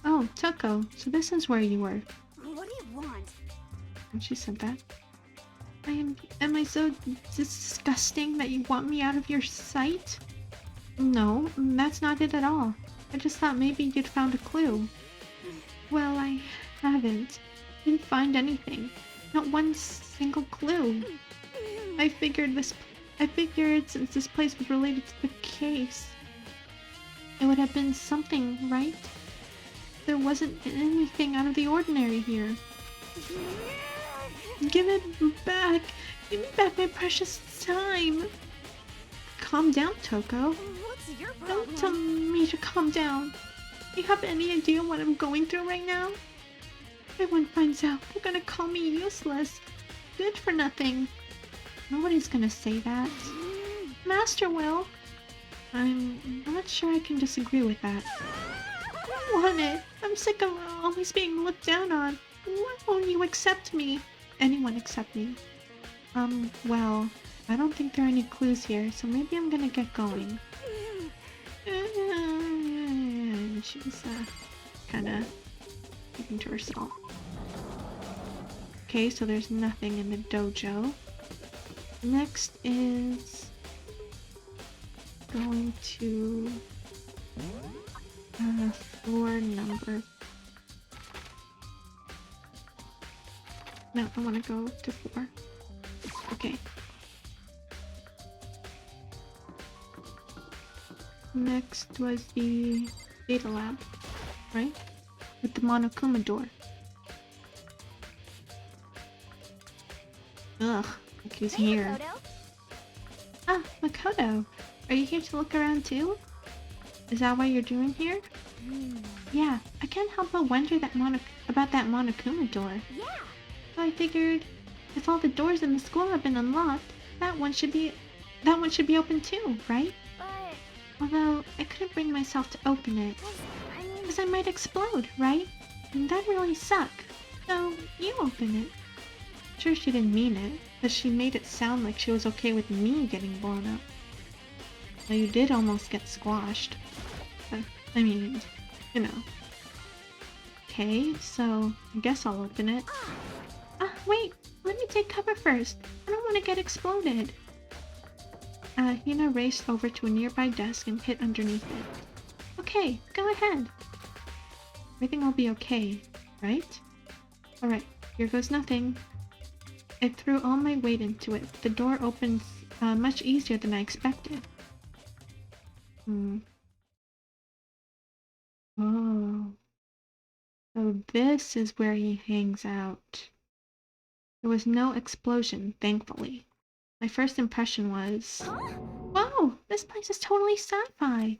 Oh, Toko, so this is where you were. What do you want? And she said that. Am I so disgusting that you want me out of your sight? No, that's not it at all. I just thought maybe you'd found a clue. Well, I haven't. Didn't find anything. Not one single clue. I figured since this place was related to the case, it would have been something, right? There wasn't anything out of the ordinary here. Give it back! Give me back my precious time! Calm down, Toko. What's your Don't problem? tell me to calm down. Do you have any idea what I'm going through right now? If everyone finds out, they're gonna call me useless. Good for nothing. Nobody's gonna say that. Master will. I'm not sure I can disagree with that. I don't want it. I'm sick of always being looked down on. Why won't you accept me? Anyone accept me? Well, I don't think there are any clues here, so maybe I'm gonna get going. She's, kinda thinking to herself. Okay, so there's nothing in the dojo. Next is going to floor number. No, I want to go to 4. Okay. Next was the data lab, right? With the Monokuma door. Ugh, look who's Hey, here. Makoto. Ah, Makoto. Are you here to look around too? Is that why you're doing here? Yeah, I can't help but wonder about that Monokuma door. Yeah. So I figured if all the doors in the school have been unlocked, that one should be open too, right? But Although I couldn't bring myself to open it, I mean, because I might explode, right? And that'd really suck. So you open it. Sure, she didn't mean it, but she made it sound like she was okay with me getting blown up. Well, you did almost get squashed. I mean, you know. Okay, so I guess I'll open it. Ah, wait! Let me take cover first. I don't want to get exploded. Hina raced over to a nearby desk and hid underneath it. Okay, go ahead. Everything will be okay, right? Alright, here goes nothing. I threw all my weight into it. The door opens much easier than I expected. Oh. So this is where he hangs out. There was no explosion, thankfully. My first impression was, whoa, this place is totally sci-fi.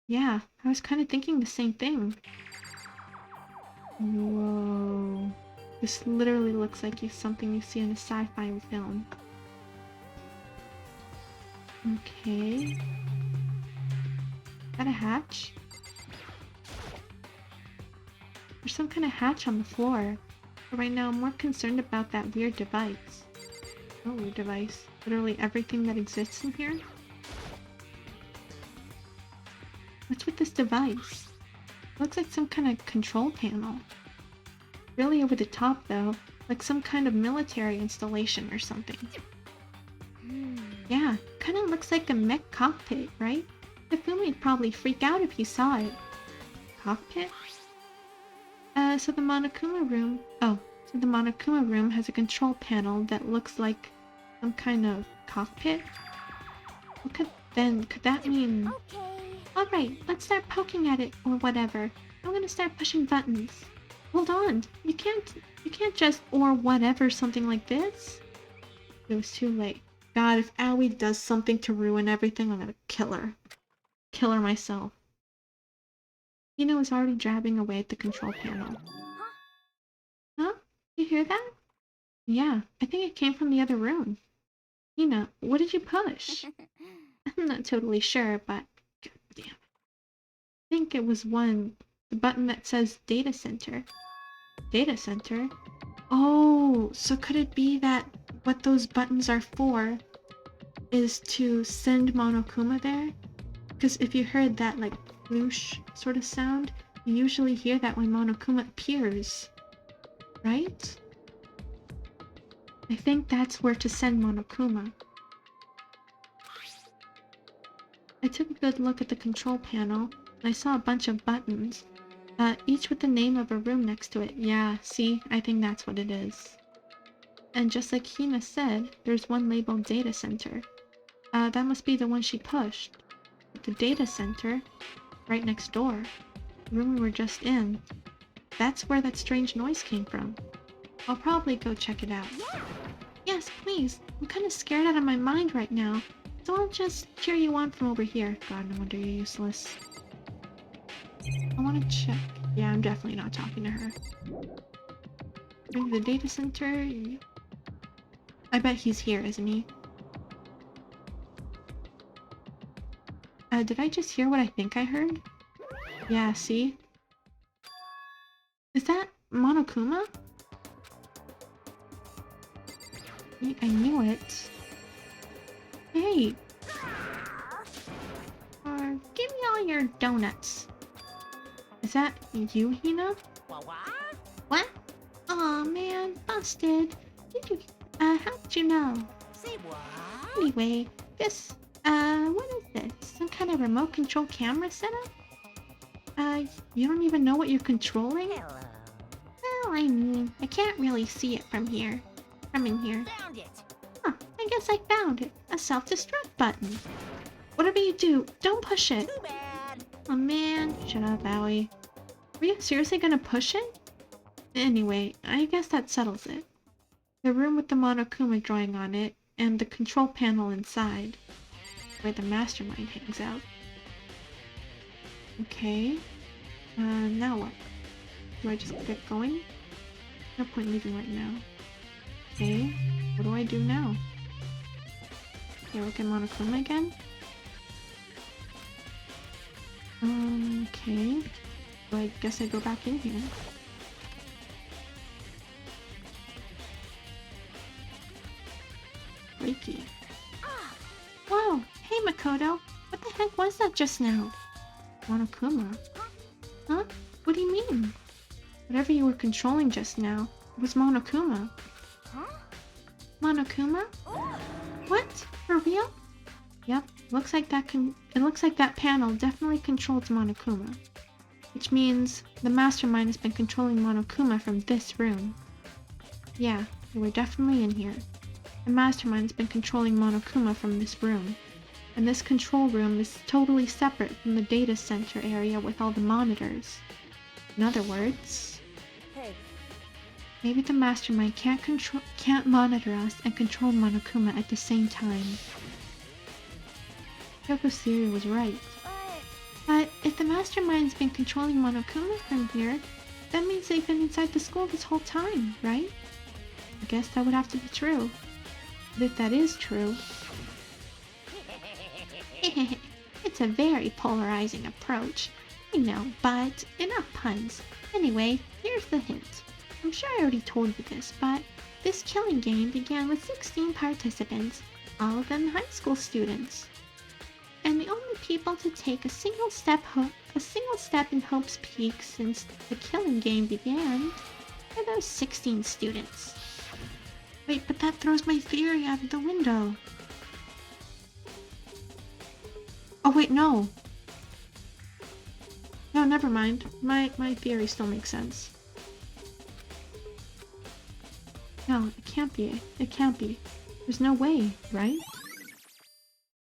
Yeah, I was kind of thinking the same thing. Whoa. This literally looks like something you see in a sci-fi film. Okay. Is that a hatch? There's some kind of hatch on the floor. But right now I'm more concerned about that weird device. Oh, weird device. Literally everything that exists in here? What's with this device? It looks like some kind of control panel. Really over the top though, like some kind of military installation or something. Yeah, kind of looks like a mech cockpit, right? Tafumi'd probably freak out if he saw it. Cockpit? So the Monokuma room has a control panel that looks like some kind of cockpit? Could that mean... okay. Alright, let's start poking at it or whatever. I'm gonna start pushing buttons. Hold on, you can't just or whatever something like this. It was too late. God, if Aoi does something to ruin everything, I'm gonna kill her. Kill her myself. Hina was already jabbing away at the control panel. Huh? You hear that? Yeah, I think it came from the other room. Hina, what did you push? I'm not totally sure, but God damn it. I think it was the button that says Data Center. Data Center? Oh, so could it be that what those buttons are for is to send Monokuma there? Because if you heard that like whoosh sort of sound, you usually hear that when Monokuma appears. Right? I think that's where to send Monokuma. I took a good look at the control panel, and I saw a bunch of buttons, each with the name of a room next to it. Yeah, see? I think that's what it is. And just like Hina said, there's one labeled Data Center. That must be the one she pushed. But the Data Center, right next door, the room we were just in, that's where that strange noise came from. I'll probably go check it out. Yeah. Yes, please. I'm kind of scared out of my mind right now, so I'll just cheer you on from over here. God, no wonder you're useless. I want to check. Yeah, I'm definitely not talking to her. Bring the data center. I bet he's here, isn't he? Did I just hear what I think I heard? Yeah, see? Is that Monokuma? I knew it. Hey! Give me all your donuts. Is that you, Hina? What? Aw, man, busted. Did you, how'd you know? Say what? Anyway, this, what is this? Some kind of remote control camera setup? You don't even know what you're controlling? Well, I mean, I can't really see it from here. From in here. Found it. Huh, I guess I found it. A self-destruct button. Whatever you do, don't push it. Too bad. Oh man, shut up, Owie. Were you seriously gonna push it? Anyway, I guess that settles it. The room with the Monokuma drawing on it, and the control panel inside, where the mastermind hangs out. Okay. Now what? Do I just get going? No point leaving right now. Okay, what do I do now? Okay, look at Monokuma again. Okay. So I guess I go back in here. Freaky. Whoa! Hey, Makoto! What the heck was that just now? Monokuma? Huh? What do you mean? Whatever you were controlling just now, it was Monokuma. Huh? Monokuma? What? For real? Yep. Looks like that it looks like that panel definitely controls Monokuma. Which means the mastermind has been controlling Monokuma from this room. Yeah, you were definitely in here. The mastermind has been controlling Monokuma from this room. And this control room is totally separate from the data center area with all the monitors. In other words, Hey, maybe the mastermind can't monitor us and control Monokuma at the same time. Kyoko's theory was right. But if the mastermind's been controlling Monokuma from here, that means they've been inside the school this whole time, right? I guess that would have to be true. But if that is true... It's a very polarizing approach. I know, but enough puns. Anyway, here's the hint. I'm sure I already told you this, but this killing game began with 16 participants, all of them high school students. And the only people to take a single step in Hope's Peak since the killing game began are those 16 students. Wait, but that throws my theory out of the window. Oh wait, no. No, never mind. My theory still makes sense. No, it can't be. It can't be. There's no way, right?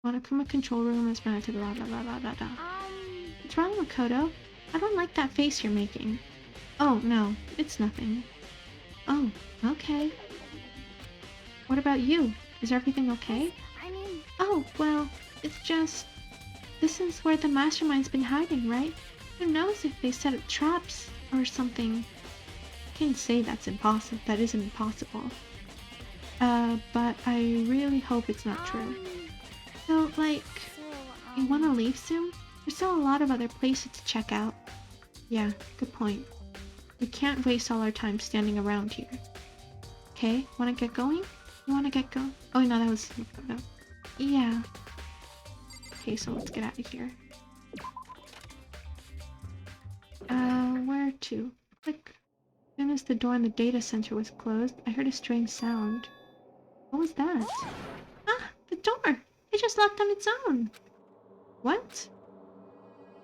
Monokuma control room is mounted blah blah blah blah blah blah. What's wrong, Makoto? I don't like that face you're making. Oh, no. It's nothing. Oh, okay. What about you? Is everything okay? I mean... Oh, well, it's just... This is where the mastermind's been hiding, right? Who knows if they set up traps or something. I can't say that's impossible. That isn't impossible. But I really hope it's not true. So, like, you want to leave soon? There's still a lot of other places to check out. Yeah, good point. We can't waste all our time standing around here. Okay, wanna get going? You wanna get going? Oh no, that was... No. Yeah. Okay, so let's get out of here. Where to? Like, as soon as the door in the data center was closed, I heard a strange sound. What was that? Ah, the door! It just locked on its own! What?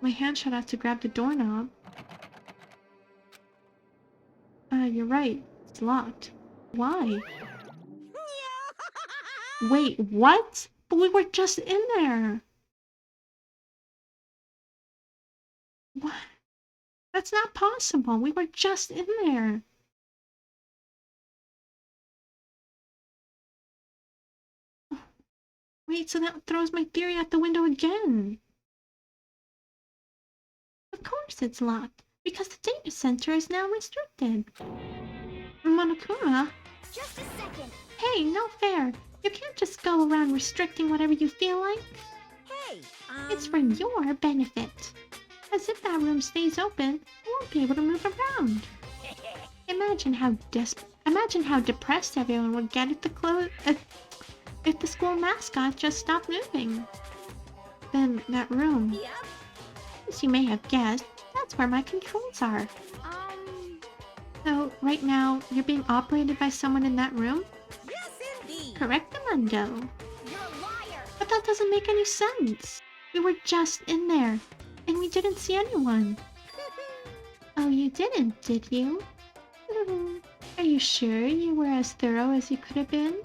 My hand shot out to grab the doorknob. You're right. It's locked. Why? Wait, what? But we were just in there. What? That's not possible. We were just in there. Wait, so that throws my theory out the window again. Of course it's locked, because the data center is now restricted. Monokuma? Just a second. Hey, no fair. You can't just go around restricting whatever you feel like. Hey, It's for your benefit. As if that room stays open, you won't be able to move around. Imagine how depressed everyone would get if the school mascot just stopped moving. Then that room, Yep. as you may have guessed, that's where my controls are. So right now, you're being operated by someone in that room? yes indeed. Correctamundo. You're a liar. But that doesn't make any sense. We were just in there, and we didn't see anyone. Oh, you didn't, did you? Are you sure you were as thorough as you could have been?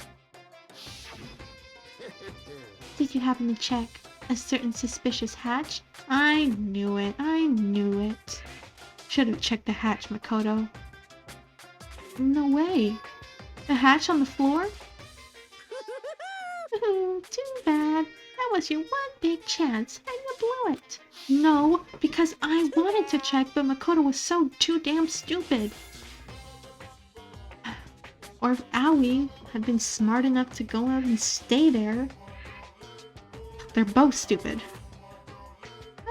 Did you happen to check a certain suspicious hatch? I knew it. I knew it. Should have checked the hatch, Makoto. No way. The hatch on the floor? Too bad. That was your one big chance, and you blew it. No, because I wanted to check, but Makoto was so too damn stupid. Or if Aoi had been smart enough to go out and stay there. They're both stupid.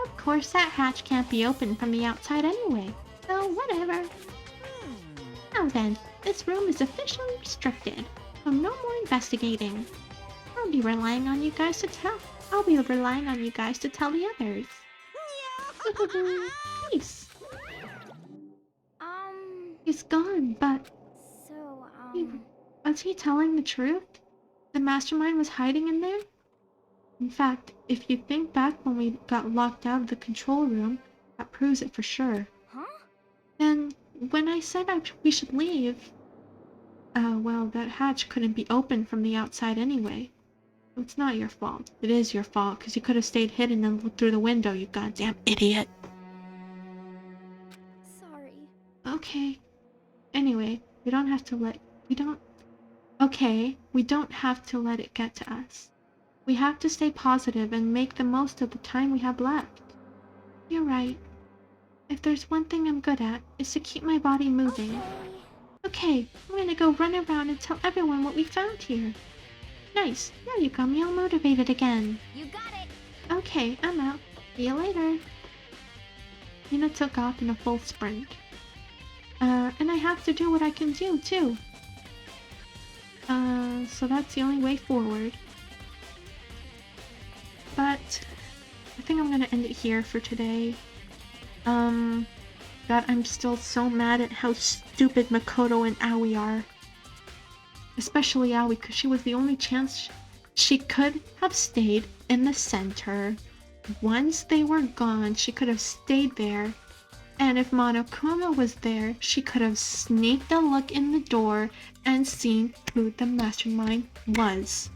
Of course, that hatch can't be opened from the outside anyway, so whatever. Now then, this room is officially restricted, so no more investigating. I'll be relying on you guys to tell the others. Peace. He's gone, but So, was he telling the truth? The mastermind was hiding in there? In fact, if you think back when we got locked out of the control room, that proves it for sure. huh? Then, when I said we should leave, well, that hatch couldn't be opened from the outside anyway. It's not your fault. It is your fault, because you could have stayed hidden and looked through the window, you goddamn idiot. Sorry. Okay. Anyway, we don't have to let it get to us. We have to stay positive and make the most of the time we have left. You're right. If there's one thing I'm good at, it's to keep my body moving. Okay, I'm gonna go run around and tell everyone what we found here. Nice, now you got me all motivated again. You got it. Okay, I'm out. See you later. Yuna took off in a full sprint. And I have to do what I can do, too. So that's the only way forward. But I think I'm gonna end it here for today. God, I'm still so mad at how stupid Makoto and Aoi are. Especially Aoi, because she was the only chance she could have stayed in the center. Once they were gone, she could have stayed there. And if Monokuma was there, she could have sneaked a look in the door and seen who the mastermind was.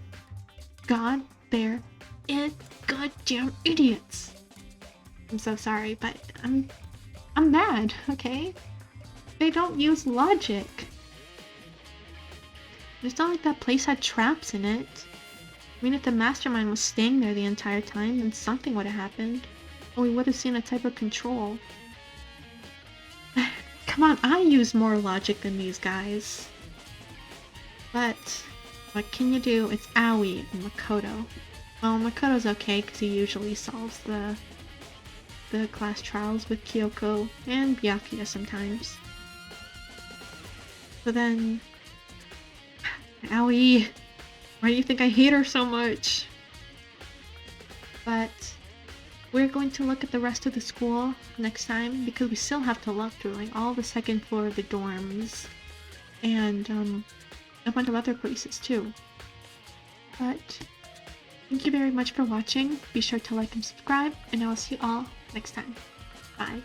God, they're goddamn idiots. I'm so sorry, but I'm mad, okay? They don't use logic. It's not like that place had traps in it. I mean, if the mastermind was staying there the entire time, then something would have happened. Or we would have seen a type of control. Come on, I use more logic than these guys. But, what can you do? It's Aoi and Makoto. Well, Makoto's okay because he usually solves the class trials with Kyoko and Byakuya sometimes. But then, Aoi, why do you think I hate her so much? But we're going to look at the rest of the school next time because we still have to look through like all the second floor of the dorms and a bunch of other places too. But Thank you very much for watching. Be sure to like and subscribe, and I will see you all next time. Bye.